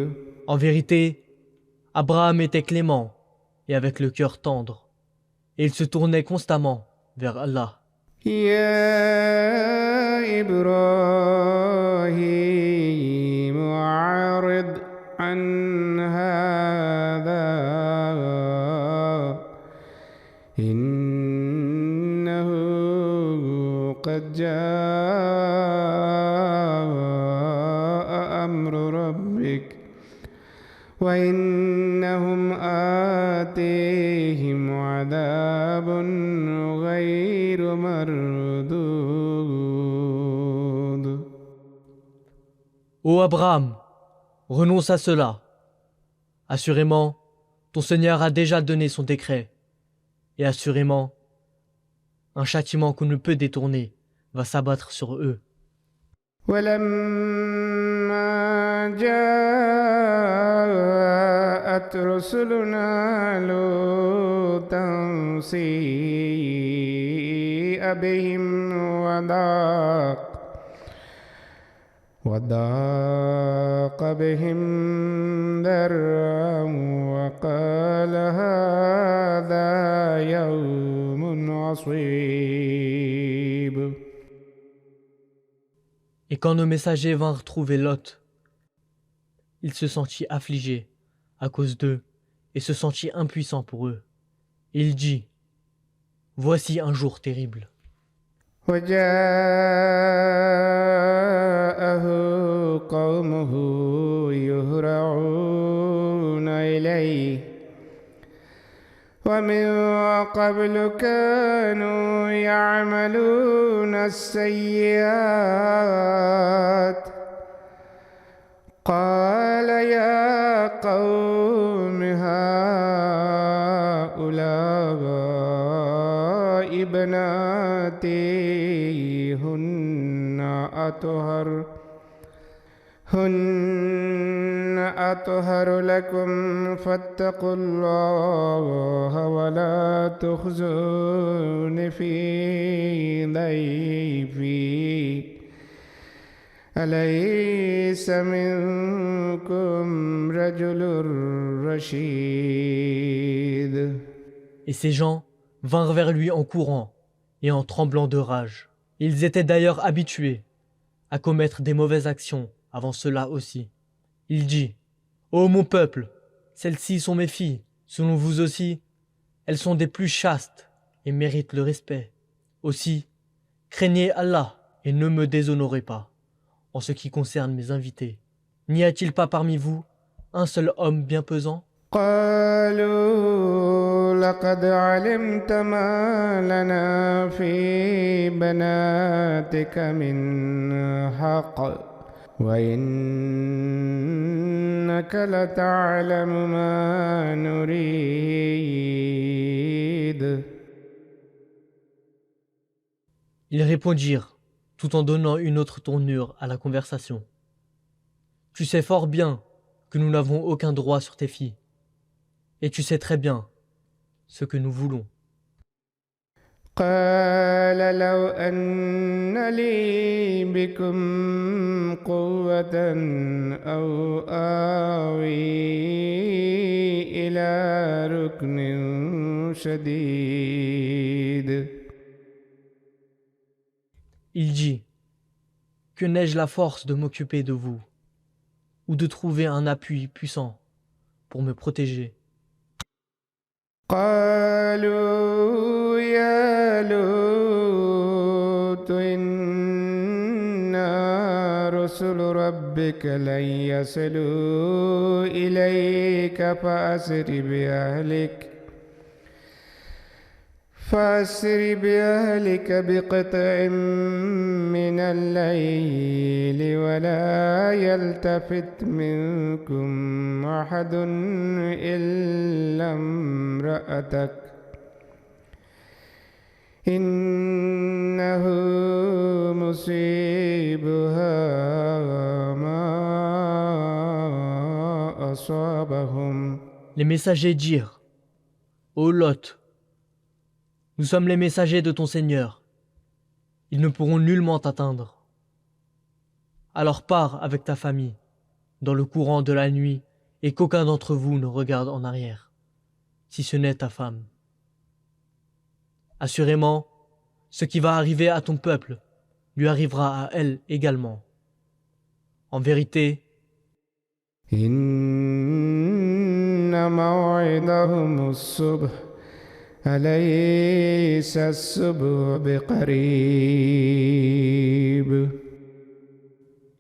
Speaker 2: En vérité, Abraham était clément et avec le cœur tendre, et il se tournait constamment vers Allah.
Speaker 1: يا إبراهيم أعرض عن هذا إنه قد جاء أمر ربك وإنهم آتيهم عذاب غير مردود.
Speaker 2: Ô Abraham, renonce à cela. Assurément, ton Seigneur a déjà donné son décret. Et assurément, un châtiment qu'on ne peut détourner va s'abattre sur eux.
Speaker 1: ولما جاءت رسلنا لوطا سيء بهم وضاق بهم ذرعا وقال هذا يوم عصيب.
Speaker 2: Et quand nos messagers vinrent trouver Lot, il se sentit affligé à cause d'eux et se sentit impuissant pour eux. Et il dit, voici un jour terrible.
Speaker 1: وجاءه قومه يهرعون إليه ومن قبل كانوا يعملون السيئات قال يا قوم هؤلاء بناتي هن أطهر لكم فاتقوا الله ولا تخزون في ضيفي أليس منكم رجل رشيد.
Speaker 2: Et ces gens vinrent vers lui en courant et en tremblant de rage. Ils étaient d'ailleurs habitués à commettre des mauvaises actions avant cela aussi. Il dit, ô mon peuple, celles-ci sont mes filles, selon vous aussi, elles sont des plus chastes et méritent le respect. Aussi, craignez Allah et ne me déshonorez pas en ce qui concerne mes invités. N'y a-t-il pas parmi vous un seul homme bien pesant?
Speaker 1: قالوا لقد علمت ما لنا في بناتك من حق وإنك لتعلم ما نريد.
Speaker 2: Ils répondirent, tout en donnant une autre tournure à la conversation. Tu sais fort bien que nous n'avons aucun droit sur tes filles, et tu sais très bien ce que nous voulons.
Speaker 1: قال لو أن لي بكم قوة أو آوي إلى ركن شديد.
Speaker 2: Il dit, que n'ai-je la force de m'occuper de vous, ou de trouver un appui puissant pour me protéger?
Speaker 1: قالوا يا لوط إنا رسل ربك لن يصلوا إليك فأسر بأهلك بقطع من الليل ولا يلتفت منكم أحد إلا امرأتك إنه مصيبها ما أصابهم.
Speaker 2: Les messagers dirent, ô Lot, nous sommes les messagers de ton Seigneur. Ils ne pourront nullement t'atteindre. Alors pars avec ta famille, dans le courant de la nuit, et qu'aucun d'entre vous ne regarde en arrière, si ce n'est ta femme. Assurément, ce qui va arriver à ton peuple lui arrivera à elle également. En vérité,
Speaker 1: إن موعدهم الصبح أليس الصبح بقريب.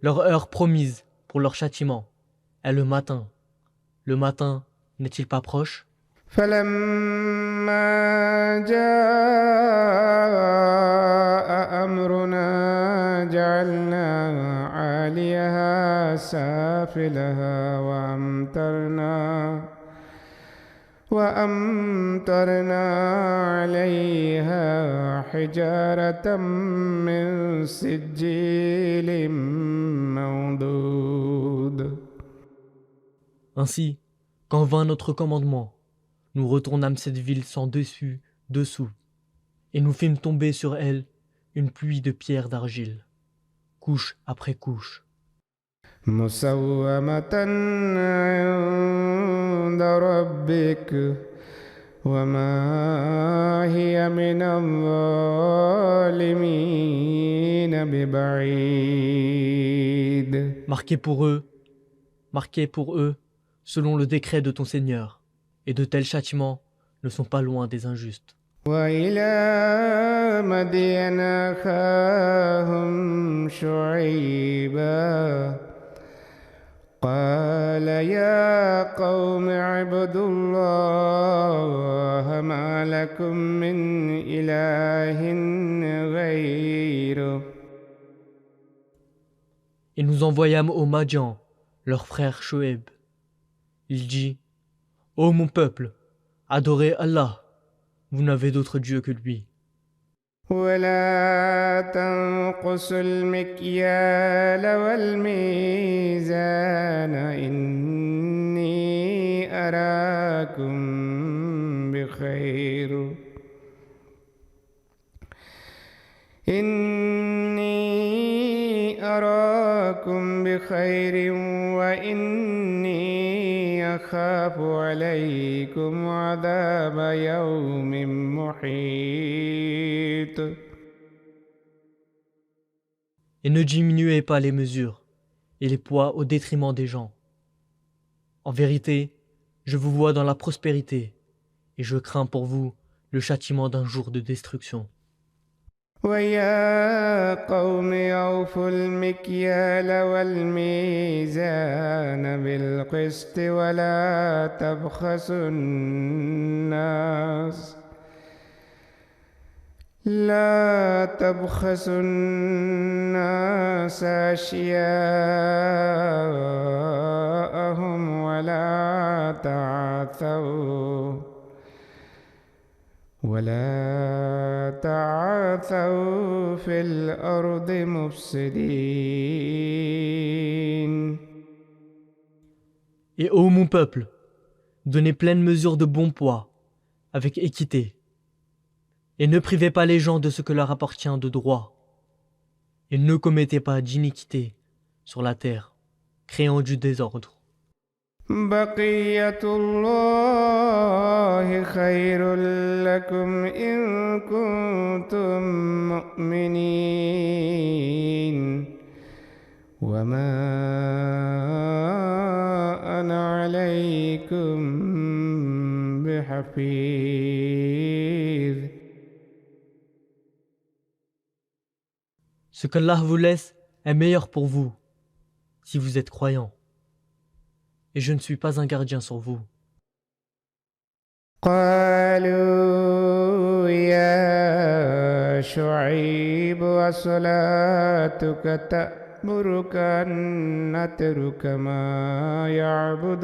Speaker 2: leur heure promise pour leur châtiment est le matin. Le matin n'est-il pas proche?
Speaker 1: فلما جاء أمرنا جعلنا عاليها سافلها وأمطرنا عليها حجارة من سجيل منضود.
Speaker 2: Ainsi, quand vint notre commandement, nous retournâmes cette ville sans dessus, dessous, et nous fîmes tomber sur elle une pluie de pierres d'argile, couche après couche.
Speaker 1: مسومة عند ربك وما هي من الظالمين ببعيد.
Speaker 2: Marqués pour eux, selon le décret de ton Seigneur, et de tels châtiments ne sont pas loin des injustes.
Speaker 1: وإلى مدين أخاهم شعيبا قال يا قوم اعبدوا الله ما لكم من إله غيره.
Speaker 2: Et nous envoyâmes au Madian, leur frère Shoaib. Il dit, ô mon peuple, adorez Allah, vous n'avez d'autre Dieu que lui.
Speaker 1: ولا تنقصوا المكيال والميزان إني أراكم بخير وإني أخاف عليكم عذاب يوم محيط.
Speaker 2: et ne diminuez pas les mesures et les poids au détriment des gens. En vérité, je vous vois dans la prospérité, et je crains pour vous le châtiment d'un jour de destruction.
Speaker 1: ويا قوم أوفوا المكيال والميزان بالقسط لا تبخسوا الناس أشياءهم ولا تعثوا في الأرض مفسدين.
Speaker 2: Et ô mon peuple, donnez pleine mesure de bon poids, avec équité, et ne privez pas les gens de ce que leur appartient de droit, et ne commettez pas d'iniquité sur la terre, créant du désordre.
Speaker 1: بقية الله خير لكم إن كنتم مؤمنين وما أنا عليكم بحفيظ.
Speaker 2: Ce qu'Allah vous laisse est meilleur pour vous, si vous êtes croyants. Et je ne suis pas un gardien sur vous.
Speaker 1: قالوا يا شعيب وصلاتك تأمرك أن نترك ما يعبد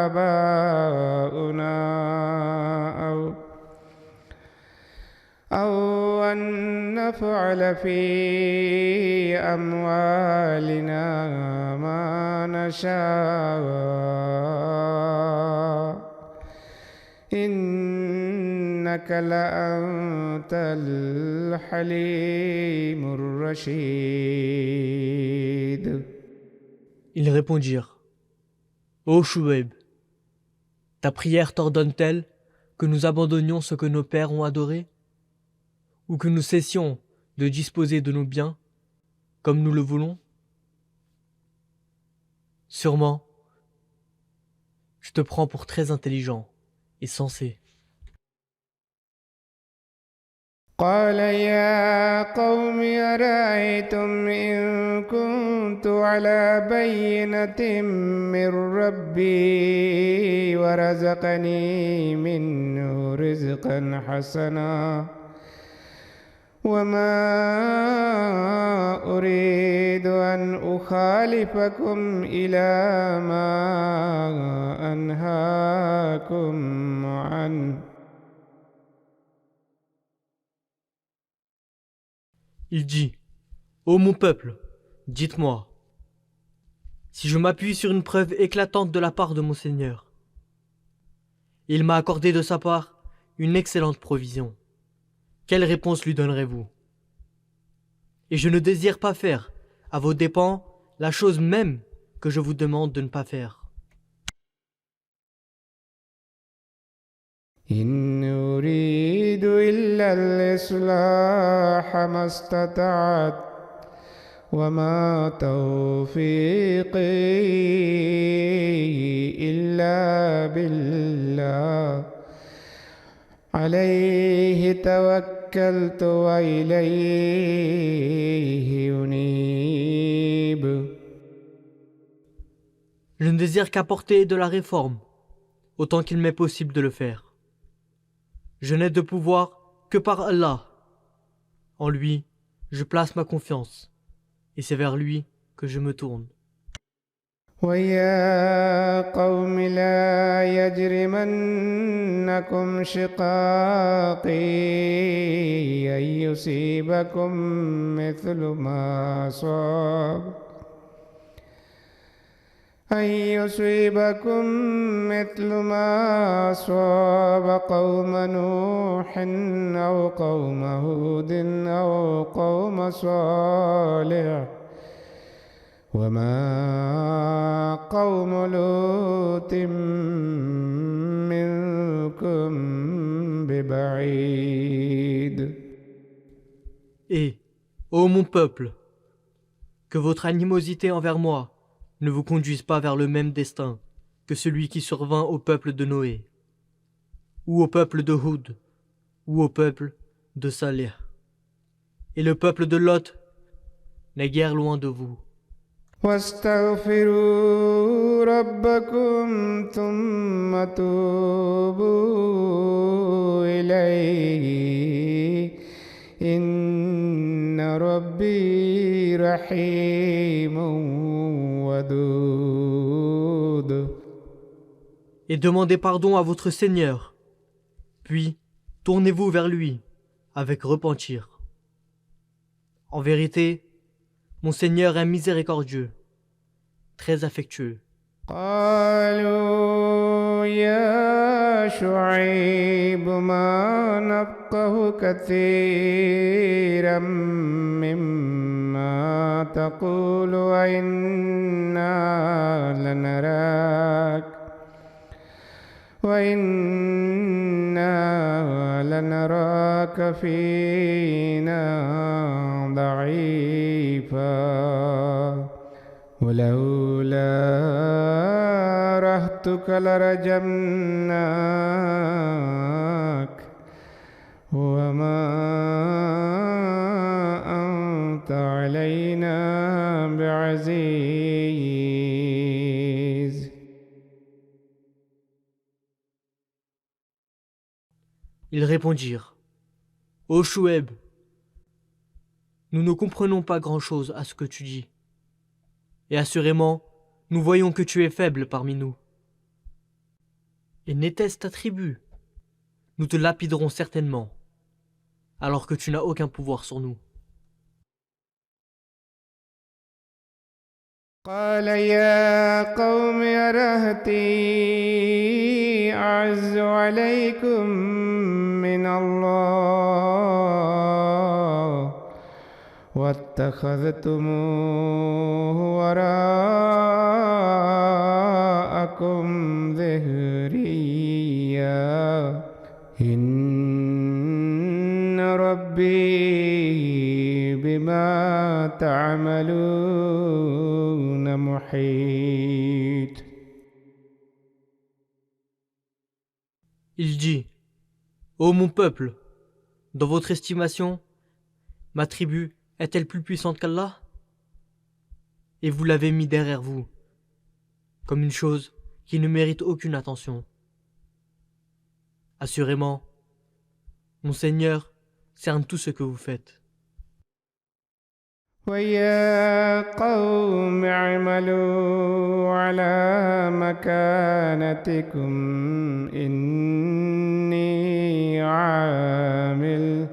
Speaker 1: آباؤنا أو أن نفعل في أموالنا ما نشاء إنك لأنت الحليم الرشيد.
Speaker 2: Ils répondirent, Ô Chouaib, ta prière t'ordonne-t-elle que nous abandonnions ce que nos pères ont adoré, ou que nous cessions de disposer de nos biens comme nous le voulons? Sûrement, je te prends pour très intelligent et sensé.
Speaker 1: قال يا قوم أرأيتم إن كنت على بينة من ربي ورزقني منه رزقا حسنا وما أريد أن أخالفكم إلى ما أنهاكم عنه.
Speaker 2: Il dit, Ô mon peuple, dites-moi, si je m'appuie sur une preuve éclatante de la part de mon Seigneur, il m'a accordé de sa part une excellente provision. Quelle réponse lui donnerez-vous? Et je ne désire pas faire, à vos dépens, la chose même que je vous demande de ne pas faire.
Speaker 1: إن أريد إلا الإصلاح ما استطعت وما توفيقي إلا بالله عليه توكلت وإليه أنيب.
Speaker 2: Je ne désire qu'apporter de la réforme, autant qu'il m'est possible de le faire. Je n'ai de pouvoir que par Allah. En lui, je place ma confiance, et c'est vers lui que je me tourne.
Speaker 1: ويا قوم لا يجرمنكم شقاقي أن يصيبكم مثل ما أصاب قوم نوح أو قوم هود أو قوم صالح وما قوم لوط منكم ببعيد.
Speaker 2: Et, ô mon peuple, Que votre animosité envers moi ne vous conduise pas vers le même destin que celui qui survint au peuple de Noé, ou au peuple de Houd, ou au peuple de Saleh. Et le peuple de Lot n'est guère loin de vous.
Speaker 1: واستغفروا ربكم ثم توبوا إليه إن ربي رحيم ودود.
Speaker 2: Et demandez pardon à votre Seigneur, puis tournez-vous vers lui avec repentir. En vérité, mon Seigneur est miséricordieux, très affectueux.
Speaker 1: قالوا يا شعيب ما نفقه كثيرا مما تقول وإنا لنراك فينا ضعيفا ولولا رهتك لرجمناك وما أنت علينا بعزيز.
Speaker 2: Ils répondirent, Ô Chouaib, nous ne comprenons pas grand-chose à ce que tu dis. Et assurément, nous voyons que tu es faible parmi nous. Et n'était-ce ta tribu? Nous te lapiderons certainement, alors que tu n'as aucun pouvoir sur nous.
Speaker 1: قال يا قوم أرهتي أعز عليكم من الله واتخذتموه وراءكم ظهريا إن ربي بما تعملون محيط.
Speaker 2: Il dit, Ô mon peuple, dans votre estimation, ma tribu est-elle plus puissante qu'Allah? Et vous l'avez mis derrière vous, comme une chose qui ne mérite aucune attention. Assurément, mon Seigneur cerne tout ce que vous faites.
Speaker 1: ويا قوم اعملوا على مكانتكم إني عامل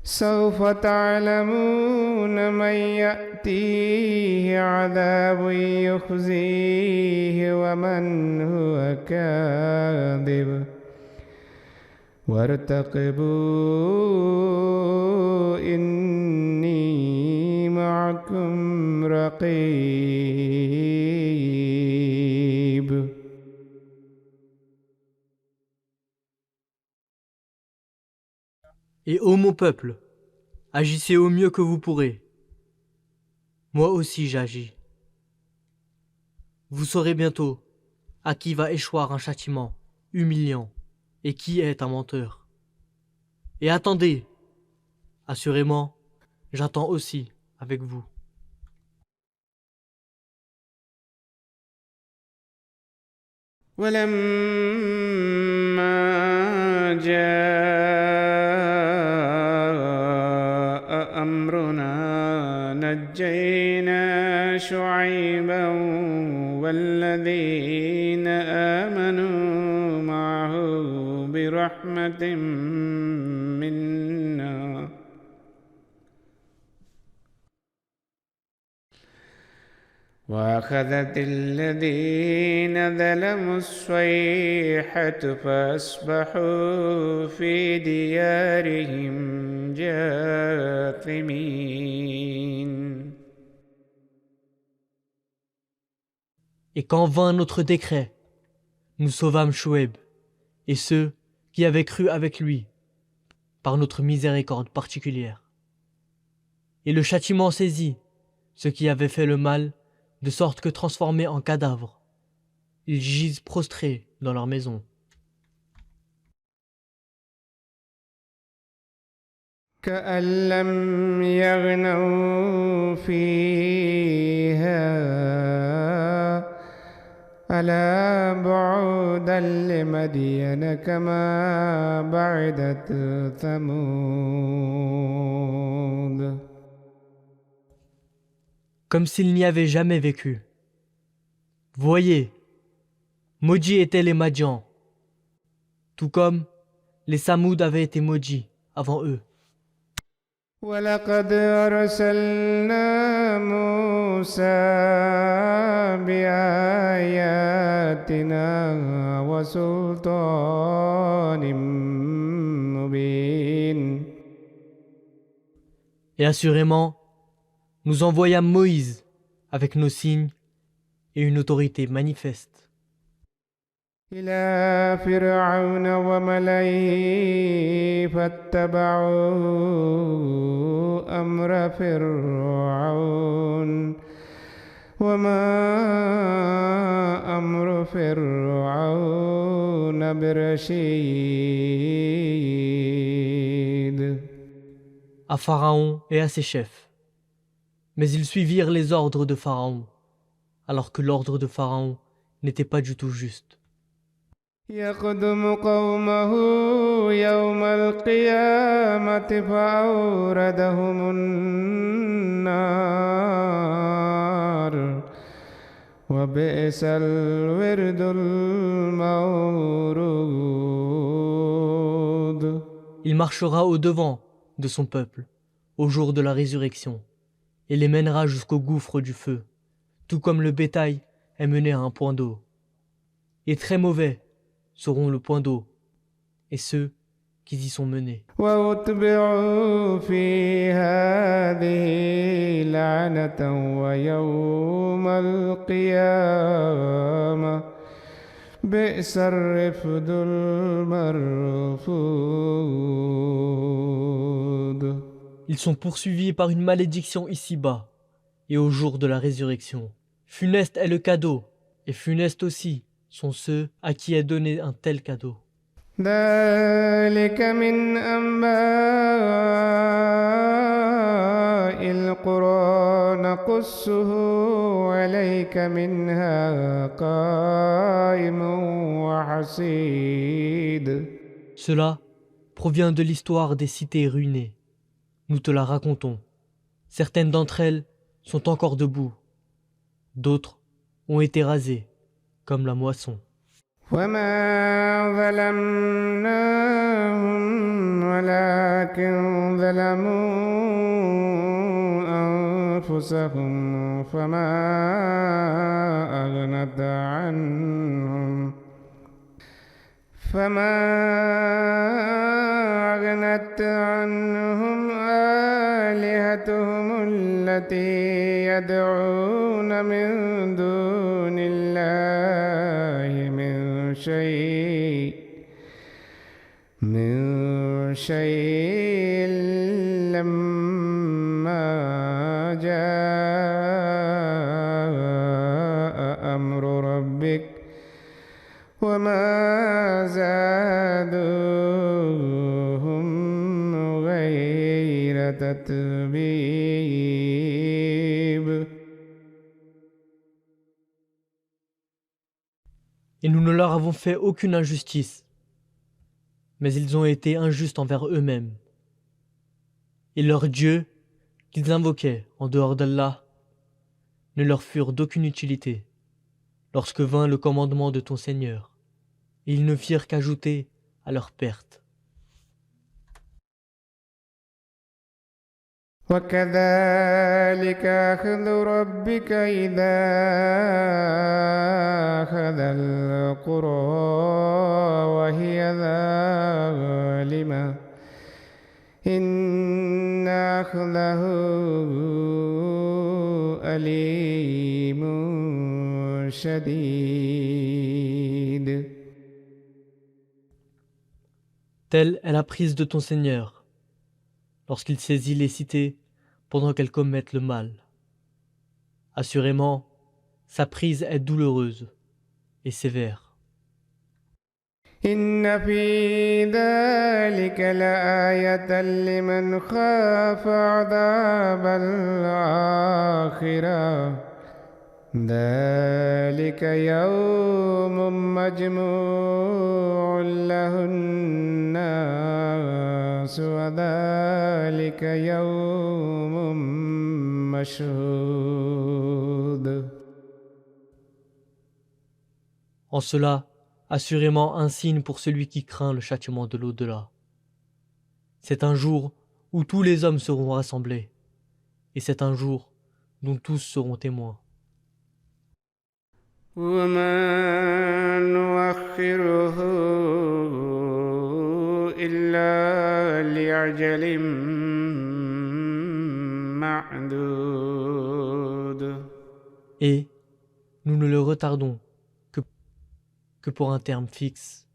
Speaker 1: سوف تعلمون من يأتيه عذاب يخزيه ومن هو كاذب وارتقبوا إني معكم رقيب.
Speaker 2: Et ô mon peuple, agissez au mieux que vous pourrez. Moi aussi j'agis. Vous saurez bientôt à qui va échoir un châtiment humiliant et qui est un menteur. Et attendez, assurément, j'attends aussi avec vous.
Speaker 1: ولما جاء أمرنا نجينا شعيبا والذين آمنوا معه برحمة منا وأخذت الذين ظلموا الصيحة فأصبحوا في ديارهم جاثمين.
Speaker 2: Et quand vint notre décret, nous sauvâmes Chouaib et ceux qui avaient cru avec lui par notre miséricorde particulière. Et le châtiment saisit ceux qui avaient fait le mal, de sorte que transformés en cadavres, ils gisent prostrés dans leur maison.
Speaker 1: كأن لم يغنوا فيها ألا بعودا لمدين كما بعدت ثمود.
Speaker 2: Comme s'ils n'y avaient jamais vécu. Voyez, maudits étaient les Madians, tout comme les Samoud avaient été maudits avant eux.
Speaker 1: ولقد أرسلنا موسى بآياتنا وسلطان مبين.
Speaker 2: Et assurément, nous envoyâmes Moïse avec nos signes et une autorité manifeste
Speaker 1: إلى فرعون وملئه فاتبعوا أمر فرعون وما أمر فرعون برشيد.
Speaker 2: à Pharaon et à ses chefs. Mais ils suivirent les ordres de Pharaon, alors que l'ordre de Pharaon n'était pas du tout juste.
Speaker 1: يقدم قومه يوم القيامة فأوردهم النار وبئس الورد المورود.
Speaker 2: Il marchera au-devant de son peuple, au jour de la résurrection, et les mènera jusqu'au gouffre du feu, tout comme le bétail est mené à un point d'eau. Et très mauvais seront le point d'eau, et ceux qui y sont menés.
Speaker 1: وأتبعوا في هذه لعنة ويوم القيامة بئس الرفد المرفود.
Speaker 2: Ils sont poursuivis par une malédiction ici-bas, et au jour de la résurrection. Funeste est le cadeau, et funeste aussi sont ceux à qui est donné un tel cadeau.
Speaker 1: ذلك من أنباء القرى نقصه عليك منها قائم وحصيد.
Speaker 2: Cela provient de l'histoire des cités ruinées. Nous te la racontons. Certaines d'entre elles sont encore debout. D'autres ont été rasées, comme la moisson.
Speaker 1: وما ظلمناهم ولكن ظلموا أنفسهم فما أغنت عنهم آلهتهم التي يدعون من دون الله من شيء لما جاء أمر ربك وما زادوهم غير تتبيب.
Speaker 2: Et nous ne leur avons fait aucune injustice, mais ils ont été injustes envers eux-mêmes. Et leurs dieux, qu'ils invoquaient en dehors d'Allah, ne leur furent d'aucune utilité, lorsque vint le commandement de ton Seigneur, et ils ne firent qu'ajouter à leur perte.
Speaker 1: وكذلك أخذ ربك إذا أخذ القرى وهي ظالمة إن أخذه أليم شديد.
Speaker 2: Telle est la prise de ton Seigneur, lorsqu'il saisit les cités pendant qu'elles commettent le mal. Assurément, sa prise est douloureuse et sévère.
Speaker 1: إن في ذلك لآية لمن خاف عذاب الآخرة ذلك يوم مجموع له الناس وذلك يوم مشهود.
Speaker 2: En cela, assurément un signe pour celui qui craint le châtiment de l'au-delà. C'est un jour où tous les hommes seront rassemblés, et c'est un jour dont tous seront témoins.
Speaker 1: وما نؤخره إلا لأجل معدود.
Speaker 2: Et nous ne le retardons que pour un terme fixe.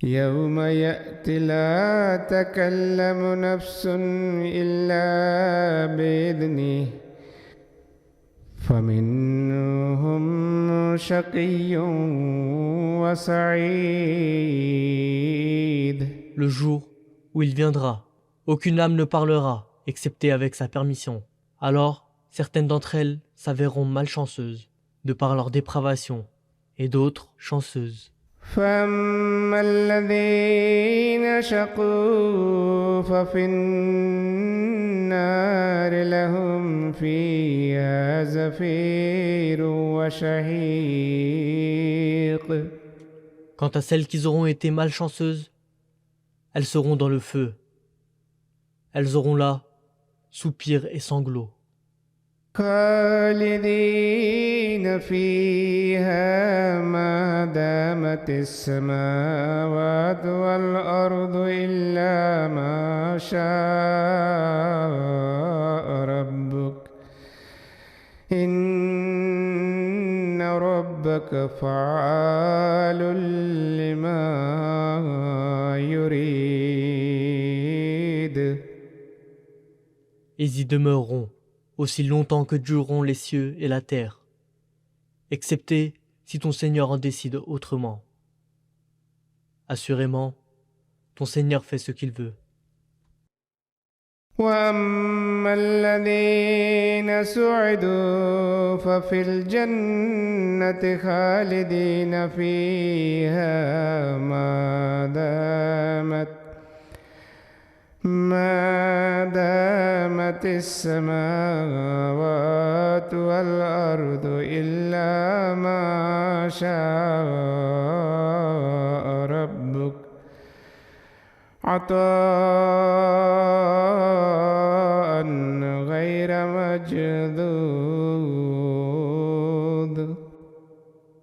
Speaker 1: يوم يأتي لا تكلم نفس إلا بإذنه فمنهم شقي وسعيد.
Speaker 2: Le jour où il viendra, aucune âme ne parlera, excepté avec sa permission. Alors, certaines d'entre elles s'avéreront malchanceuses, de par leur dépravation, et d'autres chanceuses.
Speaker 1: فأما الذين شقوا ففي النار لهم فيها زفير وشهيق.
Speaker 2: Quant à celles qui auront été malchanceuses, elles seront dans le feu. Elles auront là soupirs et sanglots.
Speaker 1: خالدين فيها ما دامت السماوات والأرض إلا ما شاء ربك إن ربك فعال لما يريد.
Speaker 2: Ils y demeureront aussi longtemps que dureront les cieux et la terre, excepté si ton Seigneur en décide autrement. Assurément, ton Seigneur fait ce qu'il veut.
Speaker 1: وأما الذين سعدوا ففي الجنة خالدين فيها ما دامت السماوات والأرض إلا ما شاء ربك عطاء غير مجذوذ.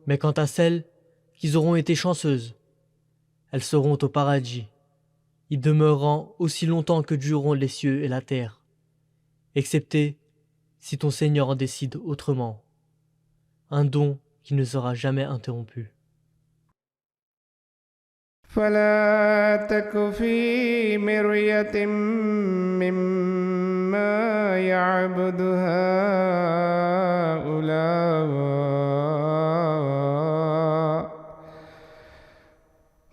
Speaker 2: Mais quant à celles qui auront été chanceuses, elles seront au paradis, y demeurant aussi longtemps que dureront les cieux et la terre, excepté si ton Seigneur en décide autrement, un don qui ne sera jamais interrompu.
Speaker 1: فلا تك في مرية مما يعبد هؤلاء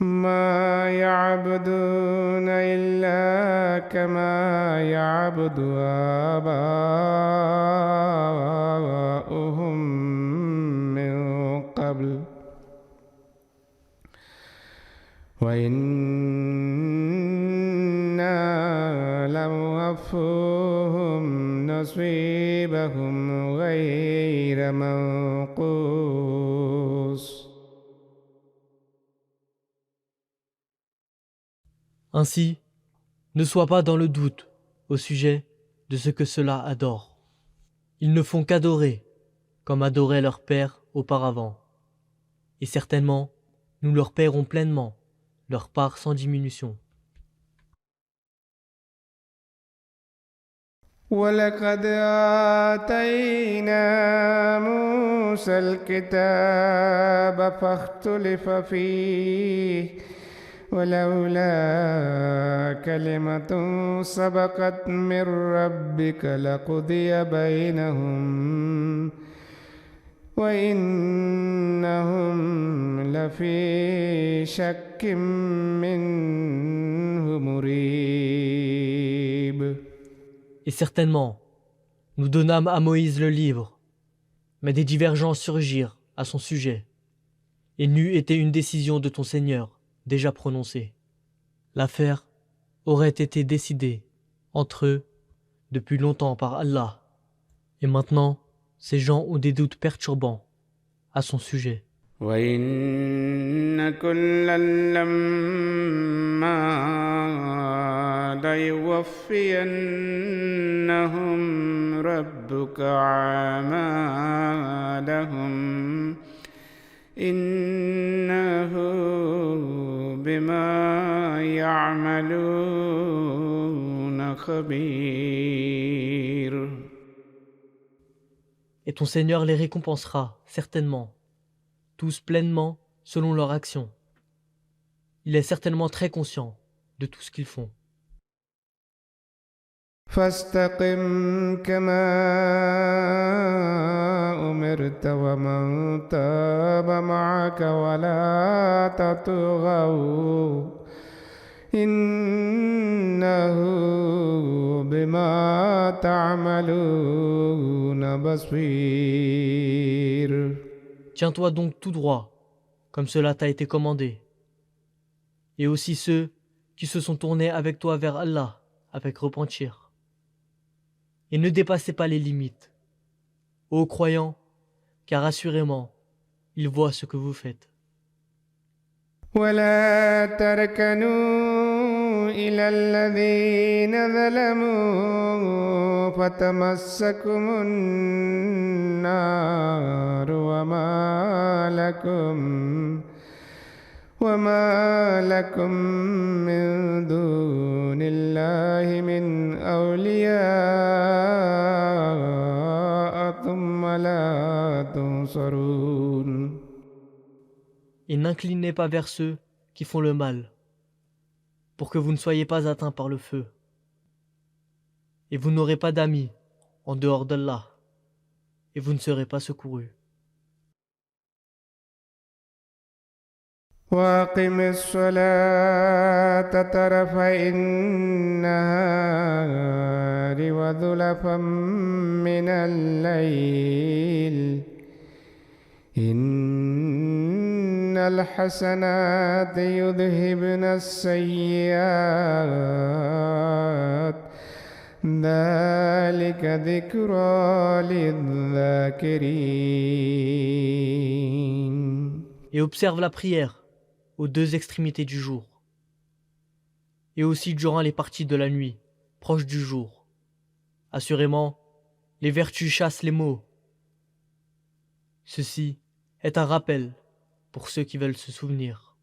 Speaker 1: ما يعبدون إلا كما يعبد آباؤهم من قبل وإنا لموفوهم نصيبهم غير منقوص.
Speaker 2: Ainsi, ne sois pas dans le doute au sujet de ce que ceux-là adorent. Ils ne font qu'adorer, comme adoraient leurs pères auparavant. Et certainement, nous leur paierons pleinement leur part sans diminution.
Speaker 1: ولقد آتينا موسى الكتاب فاختلف فيه ولولا كلمة سبقت من ربك لقضي بينهم وإنهم لفي شك منه مريب.
Speaker 2: Et certainement, nous donnâmes à Moïse le livre, mais des divergences surgirent à son sujet, et n'eût été une décision de ton Seigneur déjà prononcée. L'affaire aurait été décidée entre eux depuis longtemps par Allah, et maintenant ces gens ont des doutes perturbants à son sujet.
Speaker 1: وإن كلا لما ليوفينهم ربك أعمالهم إنه بما يعملون خبير.
Speaker 2: Et ton Seigneur les récompensera certainement, tous pleinement selon leur action. Il est certainement très conscient de tout ce qu'ils font.
Speaker 1: فاستقم كما أمرت ومن تاب معك ولا تطغوا إنه بما تعملون بصير.
Speaker 2: Tiens-toi donc tout droit, comme cela t'a été commandé. Et aussi ceux qui se sont tournés avec toi vers Allah, avec repentir. Et ne dépassez pas les limites. Ô croyants, car assurément, il voit ce que vous faites.
Speaker 1: ولا تركنوا إلى الذين ظلموا فتمسكم النار وما لكم من دون الله من أولياء ثم لا تنصرون.
Speaker 2: Et n'inclinez pas vers ceux qui font le mal, pour que vous ne soyez pas atteints par le feu. Et vous n'aurez pas d'amis en dehors d'Allah, et vous ne serez pas secourus.
Speaker 1: وأقم الصلاة طرفي النهار وزلفا من الليل إن الحسنات يذهبن السيئات ذلك ذكرى للذاكرين.
Speaker 2: Et observe la prière aux deux extrémités du jour, et aussi durant les parties de la nuit, proches du jour. Assurément, les vertus chassent les maux. Ceci est un rappel pour ceux qui veulent se souvenir.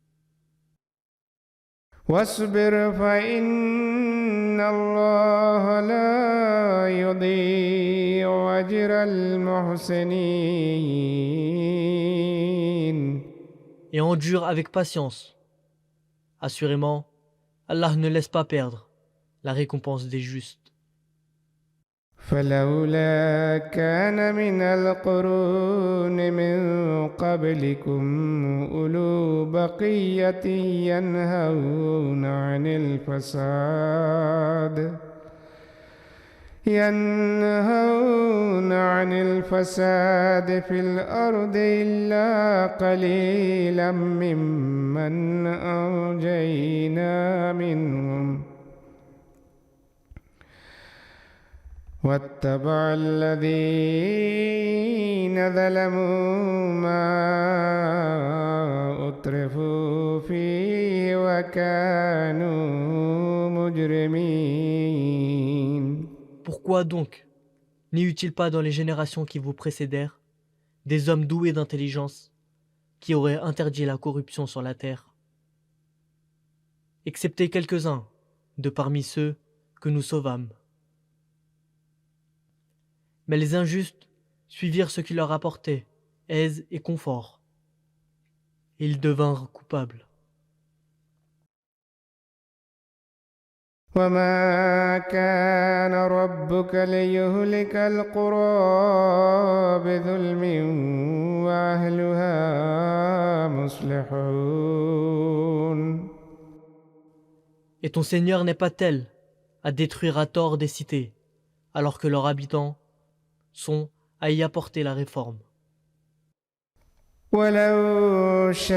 Speaker 1: واصبر فإن الله لا يضيع أجر المحسنين.
Speaker 2: Et endure avec patience. Assurément, Allah ne laisse pas perdre la récompense des justes.
Speaker 1: فلولا كان من القرون من قبلكم أولو بقية ينهون عن الفساد في الأرض إلا قليلا ممن أنجينا منهم واتبع الذين ظلموا ما أترفوا فيه وكانوا مجرمين.
Speaker 2: Pourquoi donc n'y eut-il pas dans les générations qui vous précédèrent des hommes doués d'intelligence qui auraient interdit la corruption sur la terre, excepté quelques-uns de parmi ceux que nous sauvâmes? Mais les injustes suivirent ce qui leur apportait aise et confort, et ils devinrent coupables.
Speaker 1: وما كان ربك ليهلك القرى بظلم وأهلها مصلحون.
Speaker 2: Et ton Seigneur n'est pas tel à détruire à tort des cités, alors que leurs habitants sont à y apporter la réforme.
Speaker 1: ولو شاء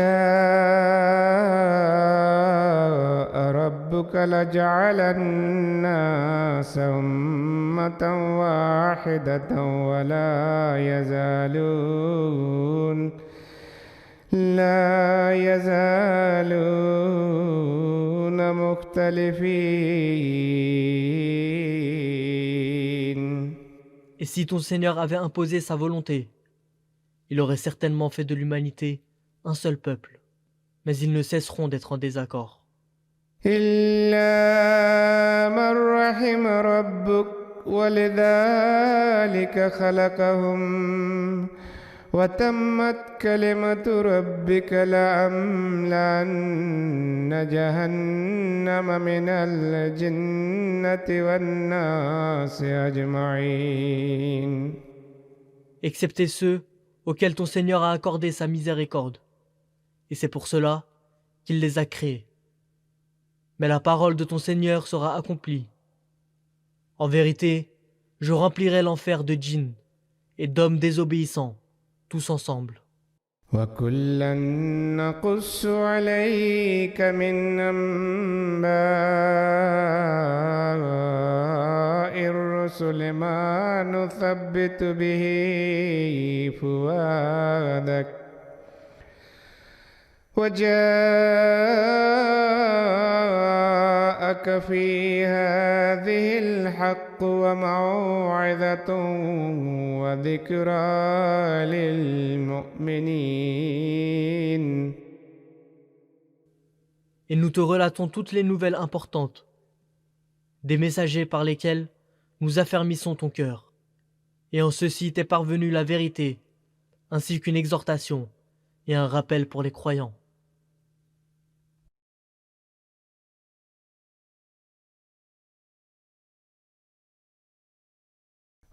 Speaker 1: ربك لجعل الناس أمة واحدة لا يزالون مختلفين.
Speaker 2: Et si ton Seigneur avait imposé sa volonté, il aurait certainement fait de l'humanité un seul peuple, mais ils ne cesseront d'être en désaccord.
Speaker 1: إلا من رحم ربك ولذلك خلقهم وتمت كلمة ربك لأملأن جهنم من الجنة والناس أجمعين.
Speaker 2: Excepté ceux auxquels ton Seigneur a accordé sa miséricorde, et c'est pour cela qu'il les a créés. Mais la parole de ton Seigneur sera accomplie. En vérité, je remplirai l'enfer de djinns et d'hommes désobéissants, tous ensemble.
Speaker 1: وكلا نقص عليك من أنباء الرسل ما نثبت به فؤادك وجاءك في هذه الحق وموعظة وذكرى للمؤمنين.
Speaker 2: Et nous te relatons toutes les nouvelles importantes, des messagers par lesquels nous affermissons ton cœur. Et en ceci t'est parvenue la vérité, ainsi qu'une exhortation et un rappel pour les croyants.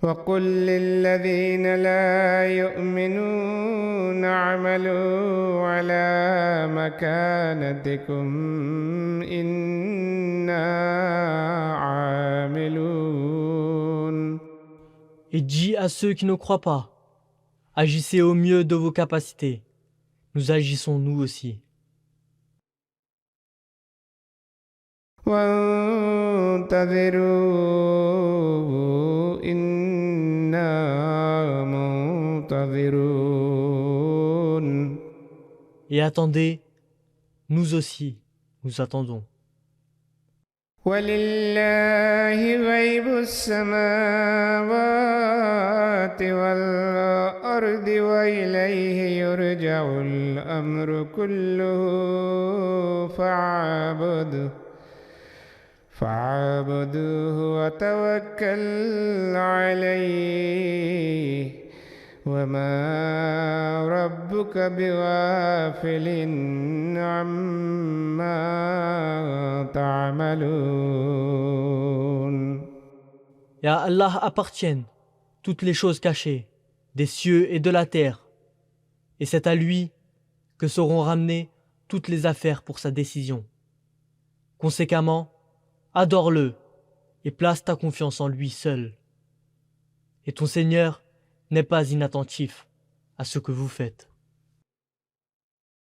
Speaker 1: وقل للذين لا يؤمنون اعملوا على مكانتكم إنا عاملون.
Speaker 2: Et dis à ceux qui ne croient pas, agissez au mieux de vos capacités, nous agissons nous aussi.
Speaker 1: وانتظروا إنا منتظرون.
Speaker 2: Et attendez, nous aussi, nous attendons.
Speaker 1: ولله غيب السماوات والأرض وإليه يرجع الأمر كله فاعبده وتوكل عليه وما ربك بغافل عما تعملون.
Speaker 2: Et à Allah appartiennent toutes les choses cachées, des cieux et de la terre, et c'est à lui que seront ramenées toutes les affaires pour sa décision. Conséquemment, adore-le et place ta confiance en lui seul. Et ton Seigneur n'est pas inattentif à ce que vous faites.